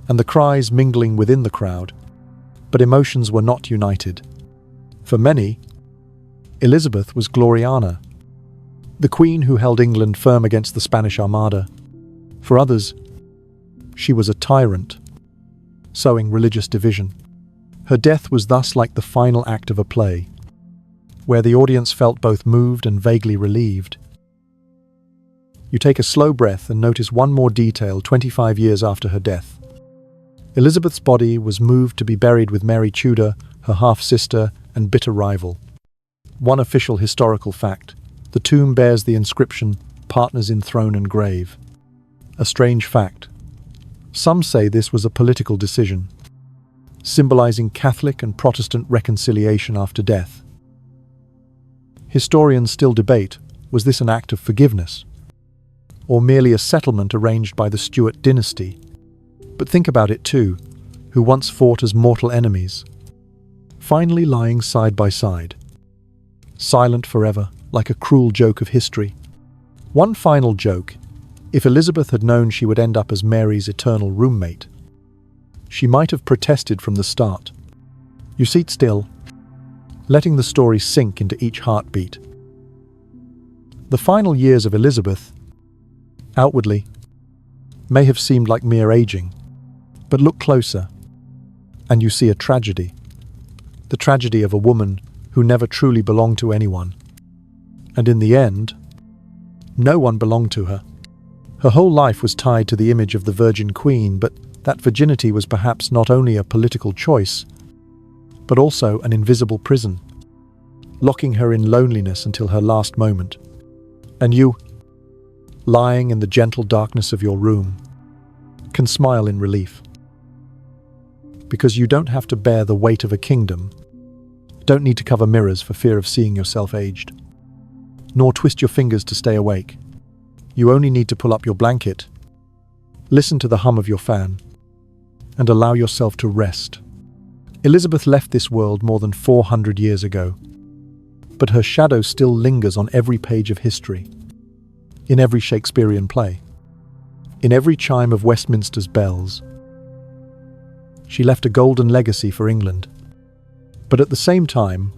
and the cries mingling within the crowd. But emotions were not united. For many, Elizabeth was Gloriana, the queen who held England firm against the Spanish Armada. For others, she was a tyrant, sowing religious division. Her death was thus like the final act of a play, where the audience felt both moved and vaguely relieved. You take a slow breath and notice one more detail 25 years after her death. Elizabeth's body was moved to be buried with Mary Tudor, her half-sister and bitter rival. One official historical fact: the tomb bears the inscription, "Partners in throne and grave." A strange fact. Some say this was a political decision, symbolizing Catholic and Protestant reconciliation after death. Historians still debate, was this an act of forgiveness, or merely a settlement arranged by the Stuart dynasty? But think about it too, who once fought as mortal enemies, finally lying side by side, silent forever, like a cruel joke of history. One final joke: if Elizabeth had known she would end up as Mary's eternal roommate, she might have protested from the start. You sit still, letting the story sink into each heartbeat. The final years of Elizabeth, outwardly, may have seemed like mere aging, but look closer, and you see a tragedy. The tragedy of a woman who never truly belonged to anyone. And in the end, no one belonged to her. Her whole life was tied to the image of the Virgin Queen, but that virginity was perhaps not only a political choice, but also an invisible prison, locking her in loneliness until her last moment. And you, lying in the gentle darkness of your room, can smile in relief. Because you don't have to bear the weight of a kingdom, don't need to cover mirrors for fear of seeing yourself aged, nor twist your fingers to stay awake. You only need to pull up your blanket, listen to the hum of your fan, and allow yourself to rest. Elizabeth left this world more than 400 years ago, but her shadow still lingers on every page of history, in every Shakespearean play, in every chime of Westminster's bells. She left a golden legacy for England, but at the same time,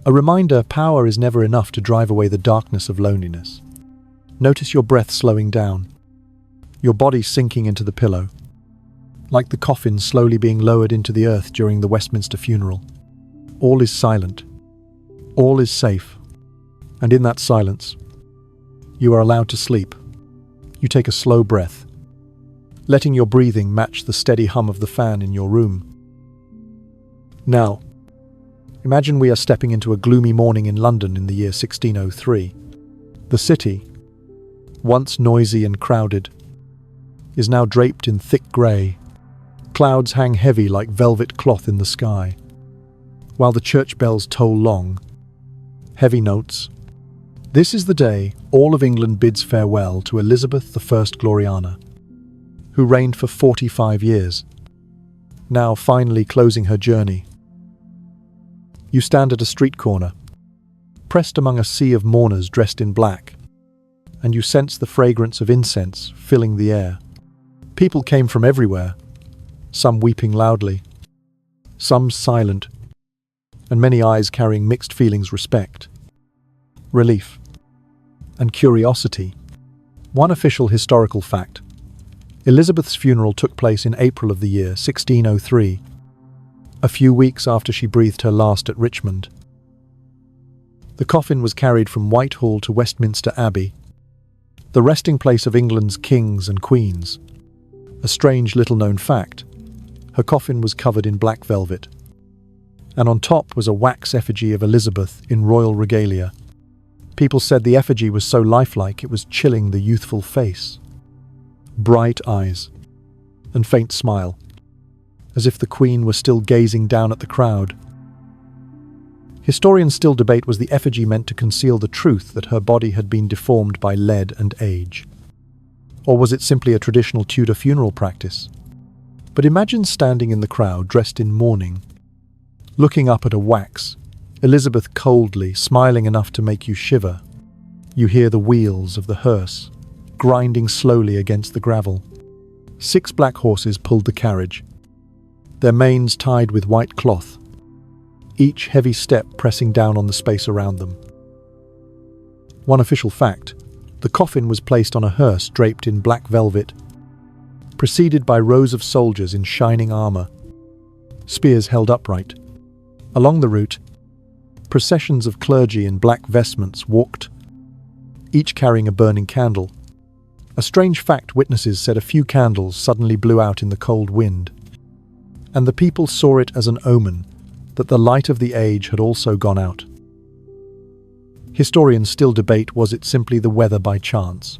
a reminder power is never enough to drive away the darkness of loneliness. Notice your breath slowing down, your body sinking into the pillow, like the coffin slowly being lowered into the earth during the Westminster funeral. All is silent, all is safe, and in that silence, you are allowed to sleep. You take a slow breath, letting your breathing match the steady hum of the fan in your room. Now, imagine we are stepping into a gloomy morning in London in the year 1603. The city, once noisy and crowded, is now draped in thick grey. Clouds hang heavy like velvet cloth in the sky, while the church bells toll long, heavy notes. This is the day all of England bids farewell to Elizabeth I Gloriana, who reigned for 45 years, now finally closing her journey. You stand at a street corner, pressed among a sea of mourners dressed in black, and you sense the fragrance of incense filling the air. People came from everywhere, some weeping loudly, some silent, and many eyes carrying mixed feelings: respect, relief, and curiosity. One official historical fact: Elizabeth's funeral took place in April of the year 1603, a few weeks after she breathed her last at Richmond. The coffin was carried from Whitehall to Westminster Abbey, the resting place of England's kings and queens. A strange little-known fact: her coffin was covered in black velvet, and on top was a wax effigy of Elizabeth in royal regalia. People said the effigy was so lifelike it was chilling the youthful face. Bright eyes, and faint smile, as if the Queen were still gazing down at the crowd. Historians still debate, was the effigy meant to conceal the truth that her body had been deformed by lead and age? Or was it simply a traditional Tudor funeral practice? But imagine standing in the crowd dressed in mourning, looking up at a wax, Elizabeth coldly, smiling enough to make you shiver. You hear the wheels of the hearse, grinding slowly against the gravel. 6 black horses pulled the carriage, their manes tied with white cloth, each heavy step pressing down on the space around them. One official fact: The coffin was placed on a hearse draped in black velvet, preceded by rows of soldiers in shining armor, spears held upright. Along the route, processions of clergy in black vestments walked, each carrying a burning candle. A strange fact witnesses said a few candles suddenly blew out in the cold wind, and the people saw it as an omen that the light of the age had also gone out. Historians still debate, was it simply the weather by chance,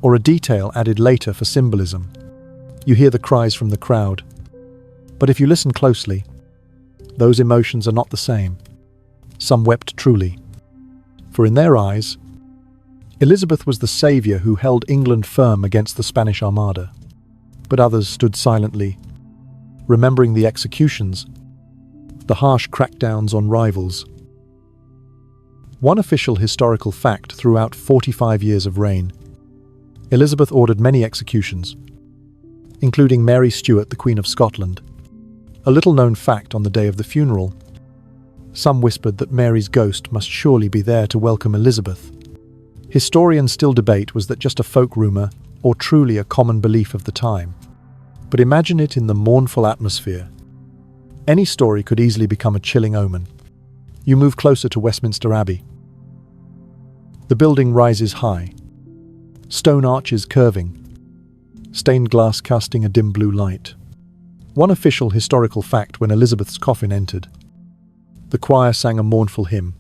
or a detail added later for symbolism? You hear the cries from the crowd, but if you listen closely, those emotions are not the same. Some wept truly, for in their eyes, Elizabeth was the saviour who held England firm against the Spanish Armada. But others stood silently, remembering the executions, the harsh crackdowns on rivals. One official historical fact: throughout 45 years of reign, Elizabeth ordered many executions, including Mary Stuart, the Queen of Scotland. A little-known fact: on the day of the funeral, some whispered that Mary's ghost must surely be there to welcome Elizabeth. Historians still debate, was that just a folk rumour or truly a common belief of the time? But imagine it in the mournful atmosphere. Any story could easily become a chilling omen. You move closer to Westminster Abbey. The building rises high, stone arches curving, stained glass casting a dim blue light. One official historical fact: when Elizabeth's coffin entered, the choir sang a mournful hymn,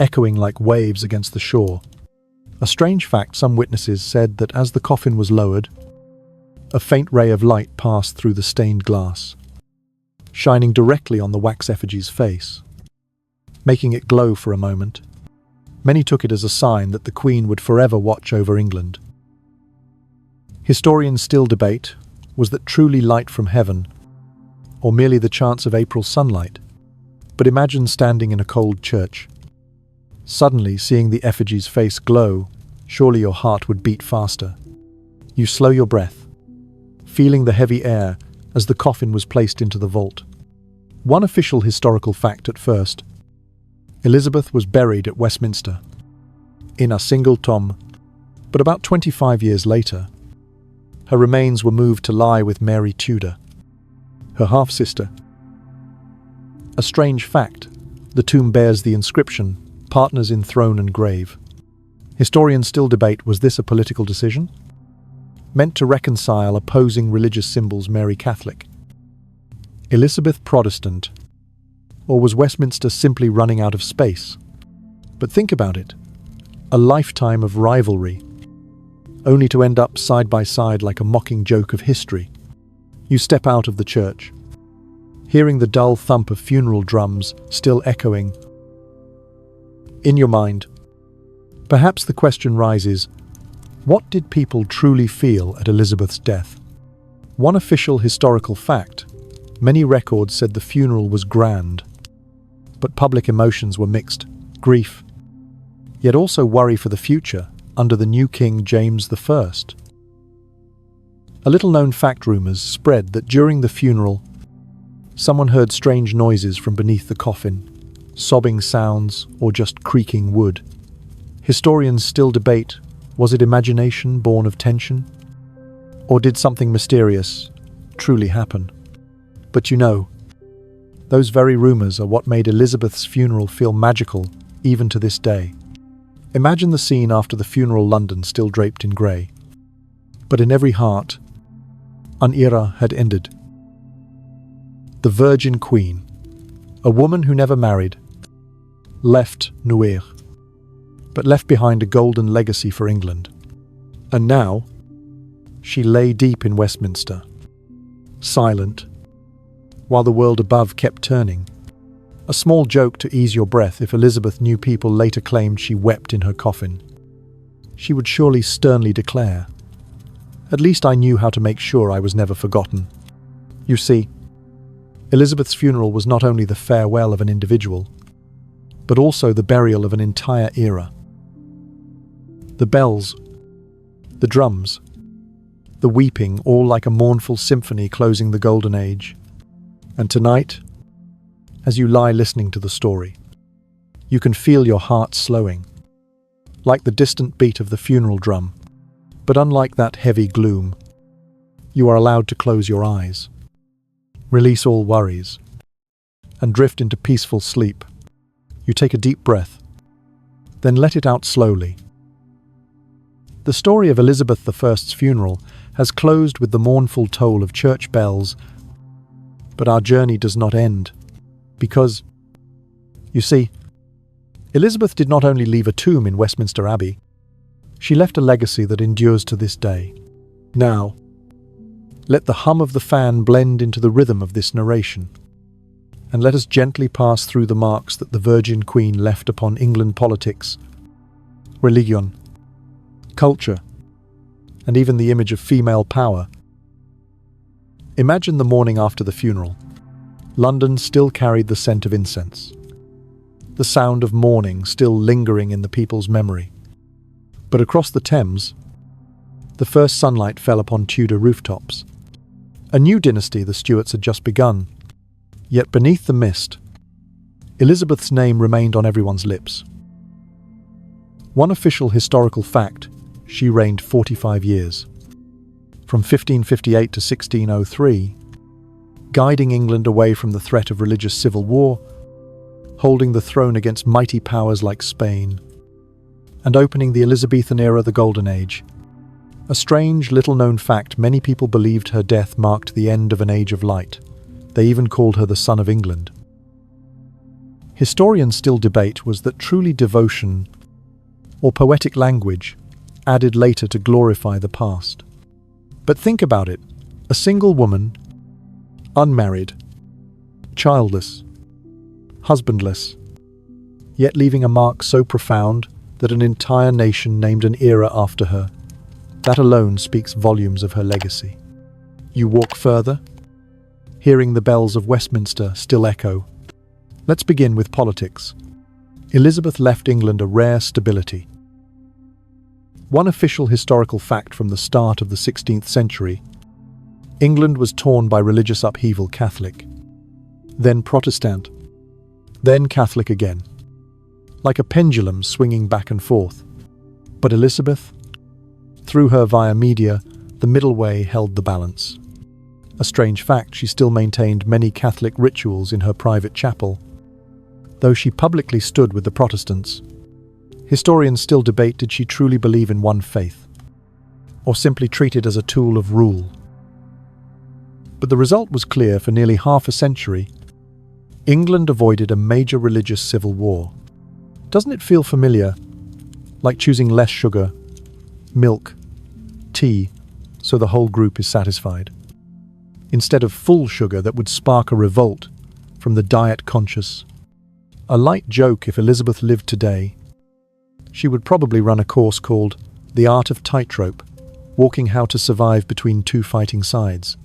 echoing like waves against the shore. A strange fact: some witnesses said that as the coffin was lowered, a faint ray of light passed through the stained glass, shining directly on the wax effigy's face, making it glow for a moment. Many took it as a sign that the Queen would forever watch over England. Historians still debate, was that truly light from heaven, or merely the chance of April sunlight? But imagine standing in a cold church, suddenly seeing the effigy's face glow. Surely your heart would beat faster. You slow your breath, feeling the heavy air as the coffin was placed into the vault. One official historical fact: at first, Elizabeth was buried at Westminster in a single tomb, but about 25 years later, her remains were moved to lie with Mary Tudor, her half-sister. A strange fact: the tomb bears the inscription, "Partners in throne and grave." Historians still debate, was this a political decision, meant to reconcile opposing religious symbols? Mary Catholic, Elizabeth Protestant, or was Westminster simply running out of space? But think about it. A lifetime of rivalry, only to end up side by side like a mocking joke of history. You step out of the church, hearing the dull thump of funeral drums still echoing in your mind. Perhaps the question rises, what did people truly feel at Elizabeth's death? One official historical fact: many records said the funeral was grand, but public emotions were mixed. Grief, yet also worry for the future under the new King James I. A little-known fact: rumours spread that during the funeral, someone heard strange noises from beneath the coffin, sobbing sounds or just creaking wood. Historians still debate, was it imagination born of tension? Or did something mysterious truly happen? But you know, those very rumours are what made Elizabeth's funeral feel magical even to this day. Imagine the scene after the funeral: London still draped in grey. But in every heart, an era had ended. The Virgin Queen, a woman who never married, left nowhere, but left behind a golden legacy for England. And now, she lay deep in Westminster, silent, while the world above kept turning. A small joke to ease your breath: if Elizabeth knew people later claimed she wept in her coffin, she would surely sternly declare, "At least I knew how to make sure I was never forgotten." You see, Elizabeth's funeral was not only the farewell of an individual, but also the burial of an entire era. The bells, the drums, the weeping, all like a mournful symphony closing the golden age. And tonight, as you lie listening to the story, you can feel your heart slowing. like the distant beat of the funeral drum. But unlike that heavy gloom, you are allowed to close your eyes, release all worries, and drift into peaceful sleep. You take a deep breath, then let it out slowly. The story of Elizabeth I's funeral has closed with the mournful toll of church bells, but our journey does not end, because, you see, Elizabeth did not only leave a tomb in Westminster Abbey, she left a legacy that endures to this day. Now, let the hum of the fan blend into the rhythm of this narration, and let us gently pass through the marks that the Virgin Queen left upon England politics, religion, culture, and even the image of female power. Imagine the morning after the funeral. London still carried the scent of incense, the sound of mourning still lingering in the people's memory. But across the Thames, the first sunlight fell upon Tudor rooftops. A new dynasty, the Stuarts, had just begun. Yet beneath the mist, Elizabeth's name remained on everyone's lips. One official historical fact: she reigned 45 years, from 1558 to 1603, guiding England away from the threat of religious civil war, holding the throne against mighty powers like Spain, and opening the Elizabethan era, the Golden Age. A strange, little-known fact: many people believed her death marked the end of an age of light. They even called her the Sun of England. Historians still debate was that truly devotion or poetic language added later to glorify the past. But think about it, a single woman, unmarried, childless, husbandless, yet leaving a mark so profound that an entire nation named an era after her. That alone speaks volumes of her legacy. You walk further, hearing the bells of Westminster still echo. Let's begin with politics. Elizabeth left England a rare stability. One official historical fact from the start of the 16th century: England was torn by religious upheaval, Catholic, then Protestant, then Catholic again, like a pendulum swinging back and forth. But Elizabeth, through her via media, the middle way held the balance. A strange fact: she still maintained many Catholic rituals in her private chapel, though she publicly stood with the Protestants. Historians still debate: did she truly believe in one faith, or simply treat it as a tool of rule? But the result was clear. For nearly half a century, England avoided a major religious civil war. Doesn't it feel familiar? Like choosing less sugar, milk, tea, so the whole group is satisfied, instead of full sugar that would spark a revolt from the diet-conscious. A light joke: if Elizabeth lived today, she would probably run a course called The Art of Tightrope, walking how to survive between two fighting sides.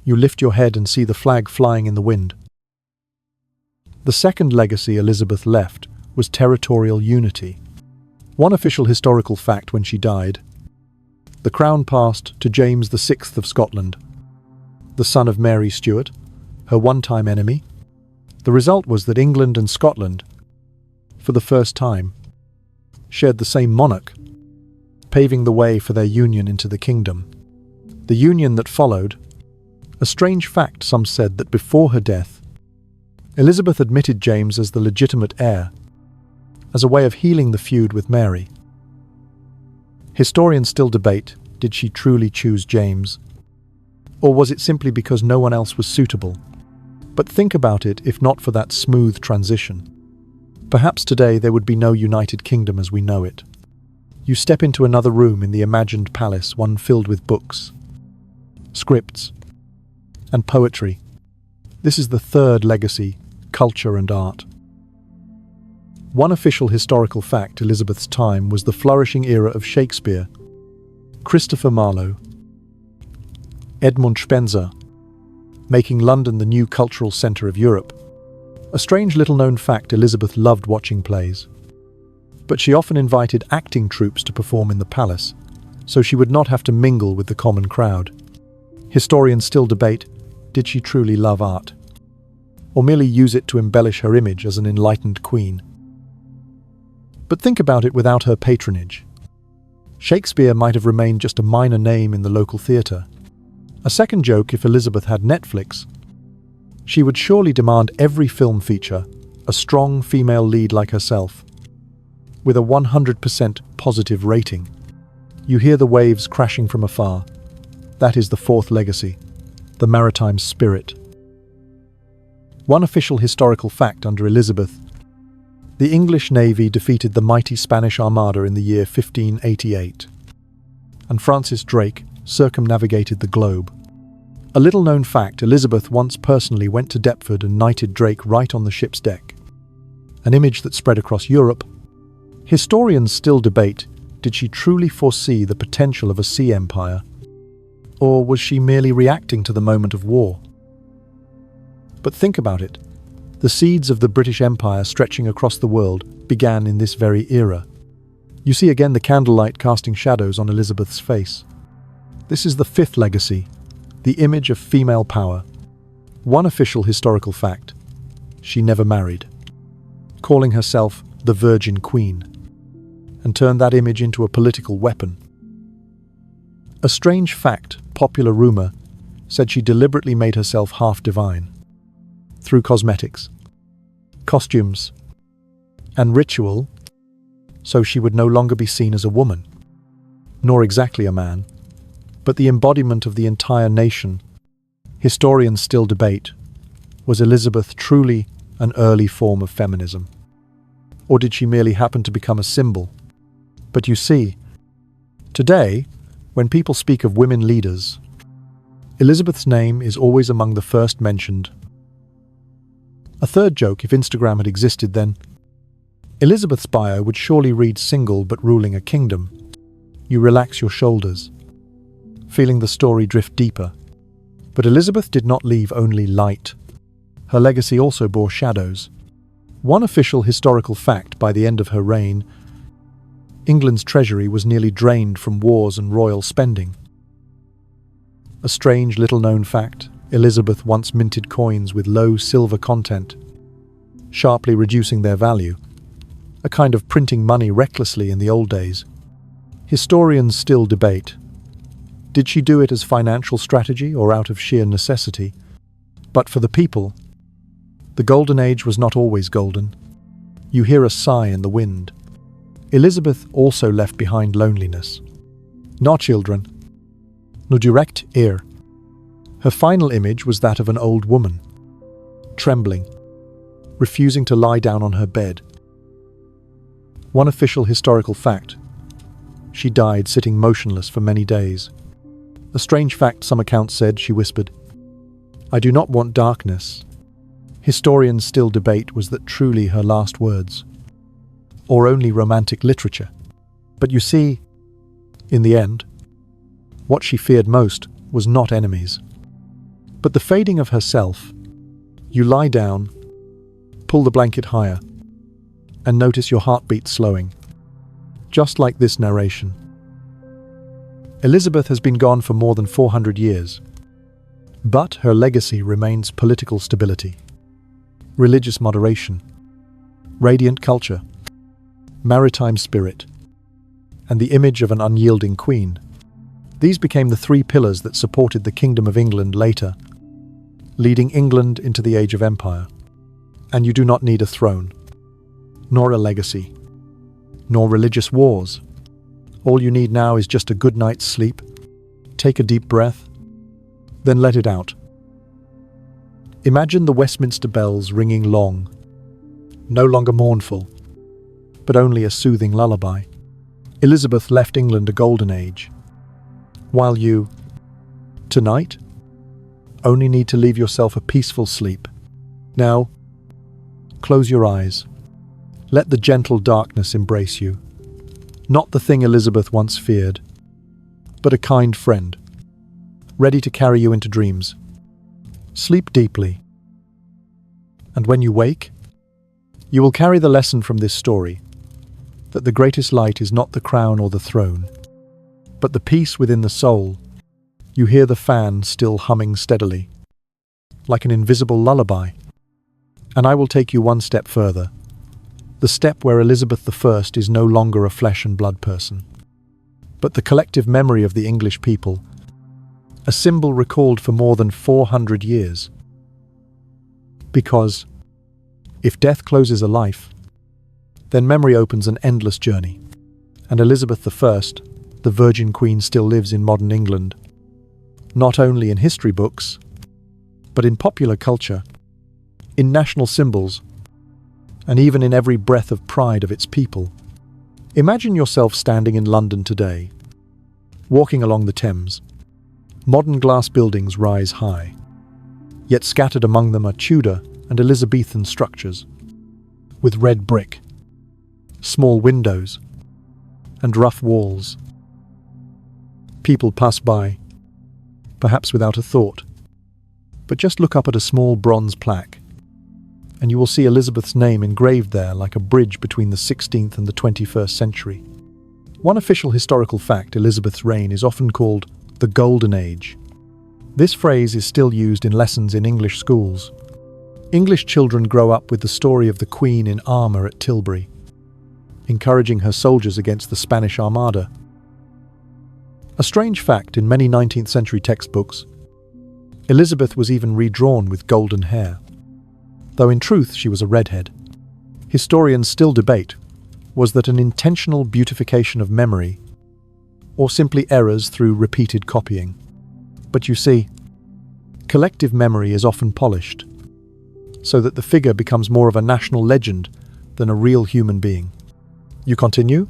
You lift your head and see the flag flying in the wind. The second legacy Elizabeth left was territorial unity. One official historical fact: when she died, the crown passed to James VI of Scotland, the son of Mary Stuart, her one-time enemy. The result was that England and Scotland, for the first time, shared the same monarch, paving the way for their union into the kingdom. The union that followed. A strange fact: some said that before her death, Elizabeth admitted James as the legitimate heir, as a way of healing the feud with Mary. Historians still debate: did she truly choose James, or was it simply because no one else was suitable? But think about it: if not for that smooth transition, perhaps today there would be no United Kingdom as we know it. You step into another room in the imagined palace, one filled with books, scripts, and poetry. This is the third legacy: culture and art. One official historical fact: Elizabeth's time was the flourishing era of Shakespeare, Christopher Marlowe, Edmund Spenser, making London the new cultural centre of Europe. A strange little-known fact: Elizabeth loved watching plays, but she often invited acting troupes to perform in the palace, so she would not have to mingle with the common crowd. Historians still debate: did she truly love art, or merely use it to embellish her image as an enlightened queen? But think about it without her patronage. Shakespeare might have remained just a minor name in the local theatre. A second joke, if Elizabeth had Netflix, she would surely demand every film feature a strong female lead like herself, with a 100% positive rating. You hear the waves crashing from afar. That is the fourth legacy, the maritime spirit. One official historical fact under Elizabeth: the English Navy defeated the mighty Spanish Armada in the year 1588, and Francis Drake circumnavigated the globe. A little-known fact, Elizabeth once personally went to Deptford and knighted Drake right on the ship's deck. An image that spread across Europe. Historians still debate, did she truly foresee the potential of a sea empire? Or was she merely reacting to the moment of war? But think about it. The seeds of the British Empire stretching across the world began in this very era. You see again the candlelight casting shadows on Elizabeth's face. This is the fifth legacy, the image of female power. One official historical fact: she never married, calling herself the Virgin Queen, and turned that image into a political weapon. A strange fact, popular rumor, said she deliberately made herself half divine, through cosmetics, costumes, and ritual, so she would no longer be seen as a woman, nor exactly a man, but the embodiment of the entire nation. Historians still debate, was Elizabeth truly an early form of feminism? Or did she merely happen to become a symbol? But you see, today, when people speak of women leaders, Elizabeth's name is always among the first mentioned. A third joke, if Instagram had existed then, Elizabeth's bio would surely read single but ruling a kingdom. You relax your shoulders, feeling the story drift deeper. But Elizabeth did not leave only light. Her legacy also bore shadows. One official historical fact: by the end of her reign, England's treasury was nearly drained from wars and royal spending. A strange little-known fact: Elizabeth once minted coins with low silver content, sharply reducing their value, a kind of printing money recklessly in the old days. Historians still debate. Did she do it as financial strategy or out of sheer necessity? But for the people, the golden age was not always golden. You hear a sigh in the wind. Elizabeth also left behind loneliness. No children, no direct heir. Her final image was that of an old woman, trembling, refusing to lie down on her bed. One official historical fact: she died sitting motionless for many days. A strange fact, some accounts said she whispered, "I do not want darkness." Historians still debate, was that truly her last words, or only romantic literature? But you see, in the end, what she feared most was not enemies, but the fading of herself. You lie down, pull the blanket higher, and notice your heartbeat slowing. Just like this narration. Elizabeth has been gone for more than 400 years, but her legacy remains political stability, religious moderation, radiant culture, maritime spirit, and the image of an unyielding queen. These became the three pillars that supported the Kingdom of England later, leading England into the Age of Empire. And you do not need a throne, nor a legacy, nor religious wars. All you need now is just a good night's sleep. Take a deep breath, then let it out. Imagine the Westminster bells ringing long, no longer mournful, but only a soothing lullaby. Elizabeth left England a golden age, while you, tonight, only need to leave yourself a peaceful sleep. Now, close your eyes. Let the gentle darkness embrace you. Not the thing Elizabeth once feared, but a kind friend, ready to carry you into dreams. Sleep deeply. And when you wake, you will carry the lesson from this story, that the greatest light is not the crown or the throne, but the peace within the soul. You hear the fan still humming steadily, like an invisible lullaby. And I will take you one step further. the step where Elizabeth I is no longer a flesh and blood person, but the collective memory of the English people, a symbol recalled for more than 400 years. Because if death closes a life, then memory opens an endless journey, and Elizabeth I, the Virgin Queen, still lives in modern England, not only in history books, but in popular culture, in national symbols, and even in every breath of pride of its people. Imagine yourself standing in London today, walking along the Thames. Modern glass buildings rise high, yet scattered among them are Tudor and Elizabethan structures, with red brick, small windows, and rough walls. People pass by, perhaps without a thought, but just look up at a small bronze plaque, and you will see Elizabeth's name engraved there like a bridge between the 16th and the 21st century. One official historical fact: Elizabeth's reign is often called the Golden Age. This phrase is still used in lessons in English schools. English children grow up with the story of the Queen in armour at Tilbury, encouraging her soldiers against the Spanish Armada. A strange fact: in many 19th century textbooks, Elizabeth was even redrawn with golden hair, though in truth she was a redhead. Historians still debate, was that an intentional beautification of memory, or simply errors through repeated copying? But you see, collective memory is often polished, so that the figure becomes more of a national legend than a real human being. You continue?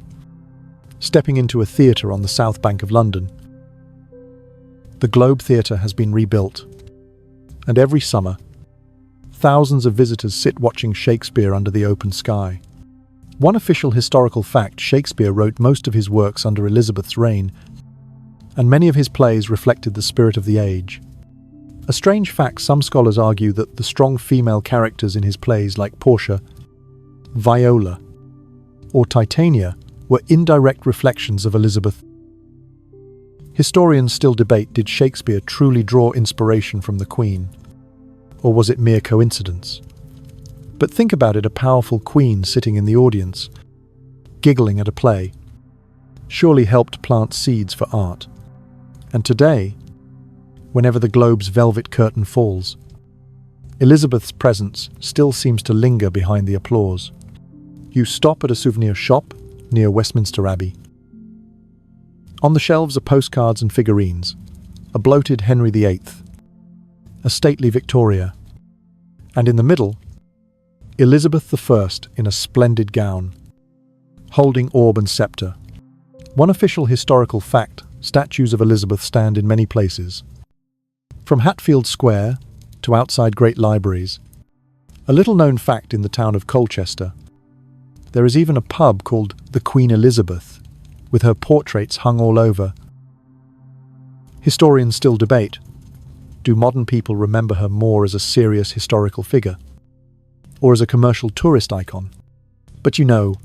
Stepping into a theatre on the South Bank of London. The Globe Theatre has been rebuilt, and every summer, thousands of visitors sit watching Shakespeare under the open sky. One official historical fact: Shakespeare wrote most of his works under Elizabeth's reign, and many of his plays reflected the spirit of the age. A strange fact: some scholars argue that the strong female characters in his plays like Portia, Viola, or Titania were indirect reflections of Elizabeth. Historians still debate, did Shakespeare truly draw inspiration from the Queen, or was it mere coincidence? But think about it: a powerful queen sitting in the audience, giggling at a play, surely helped plant seeds for art. And today, whenever the Globe's velvet curtain falls, Elizabeth's presence still seems to linger behind the applause. You stop at a souvenir shop near Westminster Abbey. On the shelves are postcards and figurines, a bloated Henry VIII, a stately Victoria, and in the middle, Elizabeth I in a splendid gown, holding orb and scepter. One official historical fact: statues of Elizabeth stand in many places, from Hatfield Square to outside great libraries. A little-known fact: in the town of Colchester, there is even a pub called the Queen Elizabeth, with her portraits hung all over. Historians still debate, do modern people remember her more as a serious historical figure, or as a commercial tourist icon? But you know,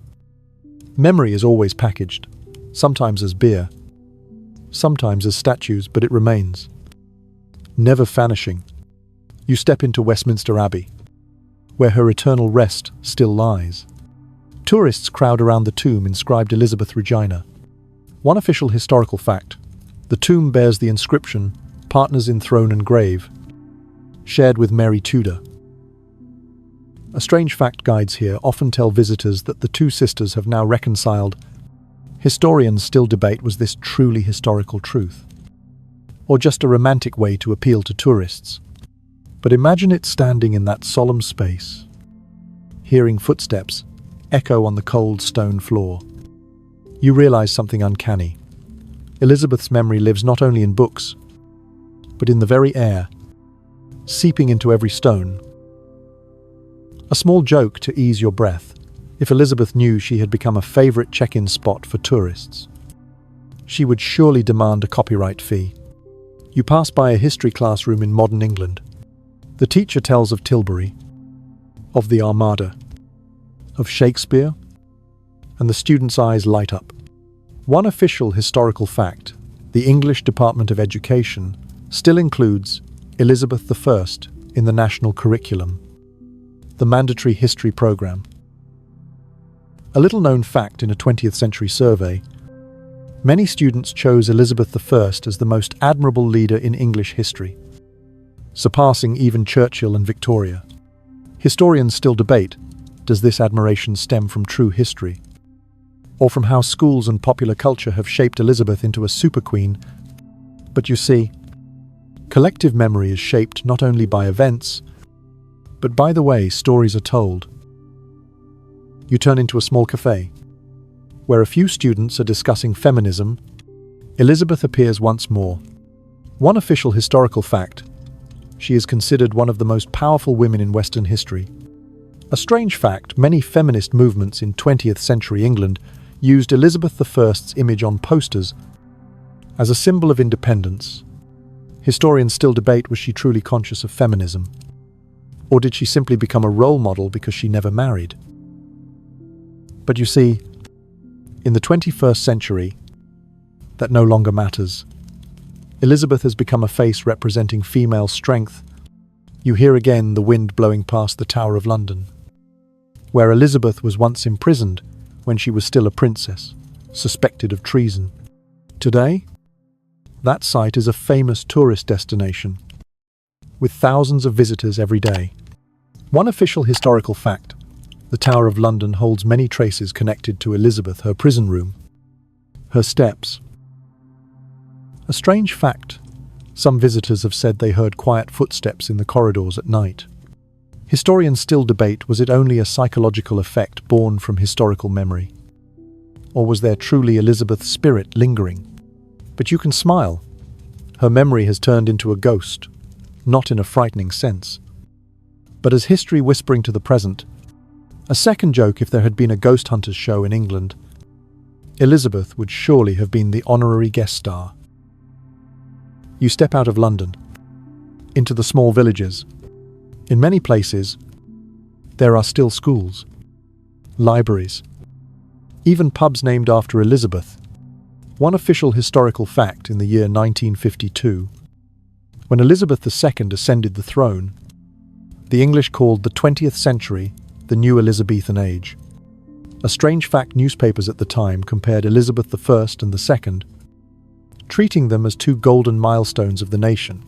memory is always packaged, sometimes as beer, sometimes as statues, but it remains, never vanishing. You step into Westminster Abbey, where her eternal rest still lies. Tourists crowd around the tomb inscribed Elizabeth Regina. One official historical fact: the tomb bears the inscription, "Partners in throne and grave," shared with Mary Tudor. A strange fact: guides here often tell visitors that the two sisters have now reconciled. Historians still debate, was this truly historical truth, or just a romantic way to appeal to tourists? But imagine it standing in that solemn space, hearing footsteps echo on the cold stone floor. You realize something uncanny. Elizabeth's memory lives not only in books, but in the very air, seeping into every stone. A small joke to ease your breath: if Elizabeth knew she had become a favorite check-in spot for tourists, she would surely demand a copyright fee. You pass by a history classroom in modern England. The teacher tells of Tilbury, of the Armada, of Shakespeare, and the students' eyes light up. One official historical fact: the English Department of Education still includes Elizabeth I in the national curriculum, the mandatory history program. A little-known fact in a 20th century survey: many students chose Elizabeth I as the most admirable leader in English history, surpassing even Churchill and Victoria. Historians still debate, does this admiration stem from true history, or from how schools and popular culture have shaped Elizabeth into a super queen? But you see, collective memory is shaped not only by events, but by the way stories are told. You turn into a small cafe, where a few students are discussing feminism. Elizabeth appears once more. One official historical fact: she is considered one of the most powerful women in Western history. A strange fact: many feminist movements in 20th century England used Elizabeth I's image on posters as a symbol of independence. Historians still debate, was she truly conscious of feminism? Or did she simply become a role model because she never married? But you see, in the 21st century, that no longer matters. Elizabeth has become a face representing female strength. You hear again the wind blowing past the Tower of London, where Elizabeth was once imprisoned when she was still a princess, suspected of treason. Today, that site is a famous tourist destination, with thousands of visitors every day. One official historical fact: the Tower of London holds many traces connected to Elizabeth, her prison room, her steps. A strange fact: some visitors have said they heard quiet footsteps in the corridors at night. Historians still debate, was it only a psychological effect born from historical memory? Or was there truly Elizabeth's spirit lingering? But you can smile. Her memory has turned into a ghost, not in a frightening sense, but as history whispering to the present. A second joke: if there had been a ghost hunters show in England, Elizabeth would surely have been the honorary guest star. You step out of London, into the small villages. In many places, there are still schools, libraries, even pubs named after Elizabeth. One official historical fact: in the year 1952, when Elizabeth II ascended the throne, the English called the 20th century the New Elizabethan Age. A strange fact: newspapers at the time compared Elizabeth I and II, treating them as two golden milestones of the nation.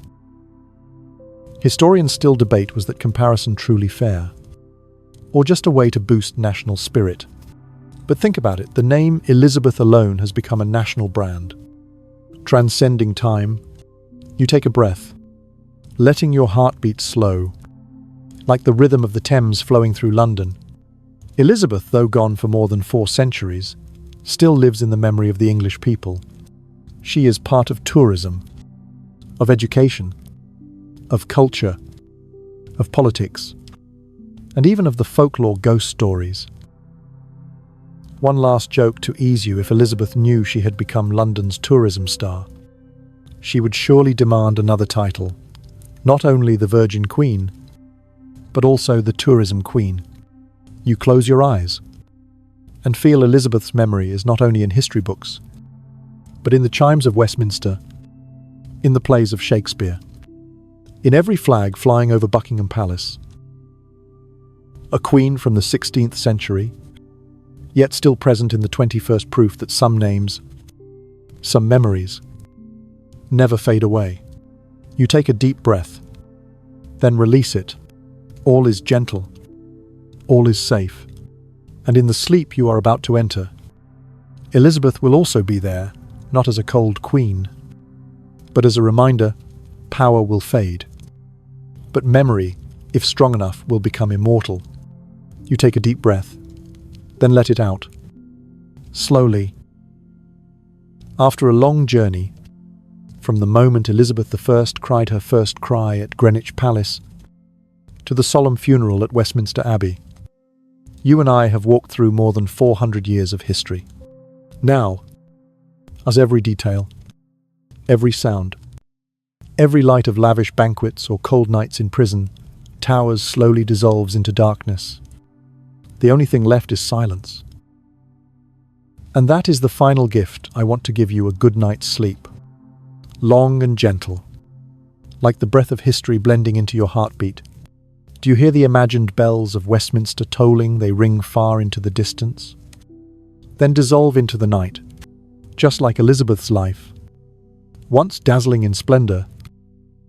Historians still debate, was that comparison truly fair, or just a way to boost national spirit? But think about it, the name Elizabeth alone has become a national brand, transcending time. You take a breath, letting your heartbeat slow, like the rhythm of the Thames flowing through London. Elizabeth, though gone for more than 4 centuries, still lives in the memory of the English people. She is part of tourism, of education, of culture, of politics, and even of the folklore ghost stories. One last joke to ease you: if Elizabeth knew she had become London's tourism star, she would surely demand another title, not only the Virgin Queen, but also the Tourism Queen. You close your eyes and feel Elizabeth's memory is not only in history books, but in the chimes of Westminster, in the plays of Shakespeare, in every flag flying over Buckingham Palace. A queen from the 16th century, yet still present in the 21st, proof that some names, some memories, never fade away. You take a deep breath, then release it. All is gentle, all is safe, and in the sleep you are about to enter, Elizabeth will also be there, not as a cold queen, but as a reminder: power will fade, but memory, if strong enough, will become immortal. You take a deep breath, then let it out, slowly. After a long journey, from the moment Elizabeth I cried her first cry at Greenwich Palace to the solemn funeral at Westminster Abbey, you and I have walked through more than 400 years of history. Now, as every detail, every sound, every light of lavish banquets or cold nights in prison, towers slowly dissolves into darkness, the only thing left is silence. And that is the final gift. I want to give you a good night's sleep, long and gentle, like the breath of history blending into your heartbeat. Do you hear the imagined bells of Westminster tolling? They ring far into the distance, then dissolve into the night, just like Elizabeth's life, once dazzling in splendor,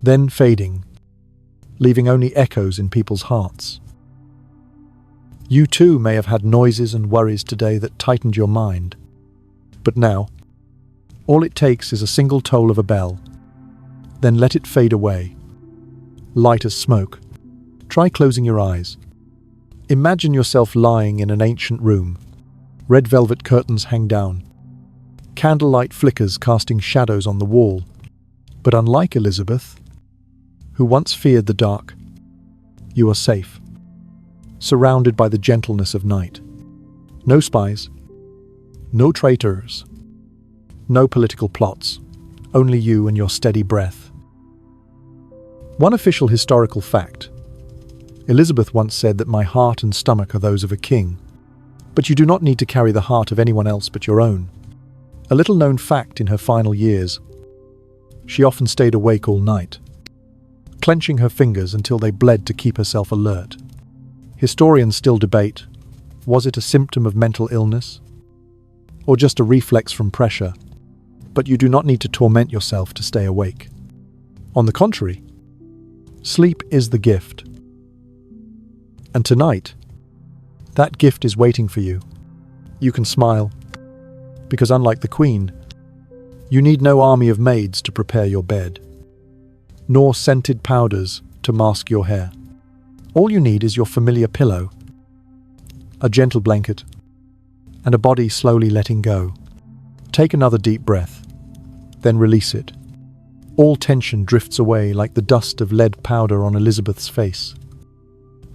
then fading, leaving only echoes in people's hearts. You too may have had noises and worries today that tightened your mind, but now, all it takes is a single toll of a bell, then let it fade away, light as smoke. Try closing your eyes. Imagine yourself lying in an ancient room. Red velvet curtains hang down. Candlelight flickers casting shadows on the wall. But unlike Elizabeth, who once feared the dark, you are safe, surrounded by the gentleness of night. No spies, no traitors, no political plots, only you and your steady breath. One official historical fact. Elizabeth once said that my heart and stomach are those of a king, but you do not need to carry the heart of anyone else but your own. A little-known fact in her final years, she often stayed awake all night, clenching her fingers until they bled to keep herself alert. Historians still debate, was it a symptom of mental illness? Or just a reflex from pressure? But you do not need to torment yourself to stay awake. On the contrary, sleep is the gift. And tonight, that gift is waiting for you. You can smile, because unlike the Queen, you need no army of maids to prepare your bed, nor scented powders to mask your hair. All you need is your familiar pillow, a gentle blanket, and a body slowly letting go. Take another deep breath, then release it. All tension drifts away like the dust of lead powder on Elizabeth's face,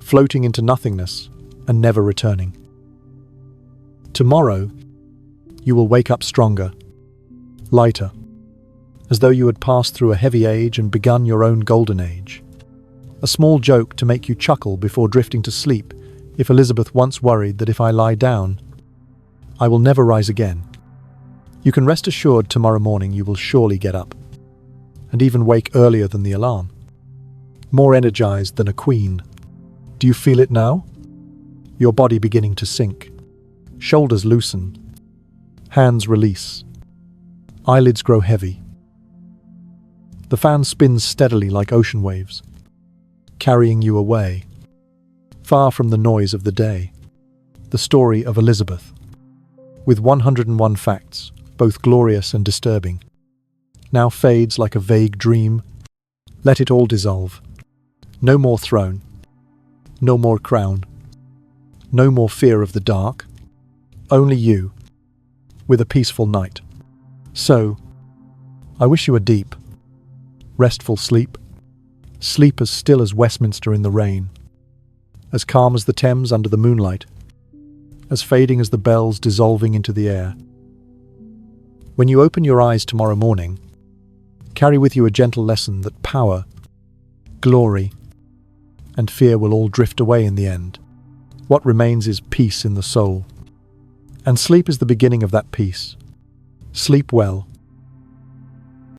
floating into nothingness and never returning. Tomorrow, you will wake up stronger, lighter, as though you had passed through a heavy age and begun your own golden age. A small joke to make you chuckle before drifting to sleep, if Elizabeth once worried that if I lie down, I will never rise again. You can rest assured tomorrow morning you will surely get up, and even wake earlier than the alarm, more energized than a queen. Do you feel it now? Your body beginning to sink. Shoulders loosen. Hands release. Eyelids grow heavy. The fan spins steadily like ocean waves, carrying you away, far from the noise of the day. The story of Elizabeth, with 101 facts, both glorious and disturbing, now fades like a vague dream. Let it all dissolve. No more throne. No more crown. No more fear of the dark. Only you, with a peaceful night. So, I wish you a deep, restful sleep. Sleep as still as Westminster in the rain, as calm as the Thames under the moonlight, as fading as the bells dissolving into the air. When you open your eyes tomorrow morning, carry with you a gentle lesson that power, glory, and fear will all drift away in the end. What remains is peace in the soul. And sleep is the beginning of that peace. Sleep well,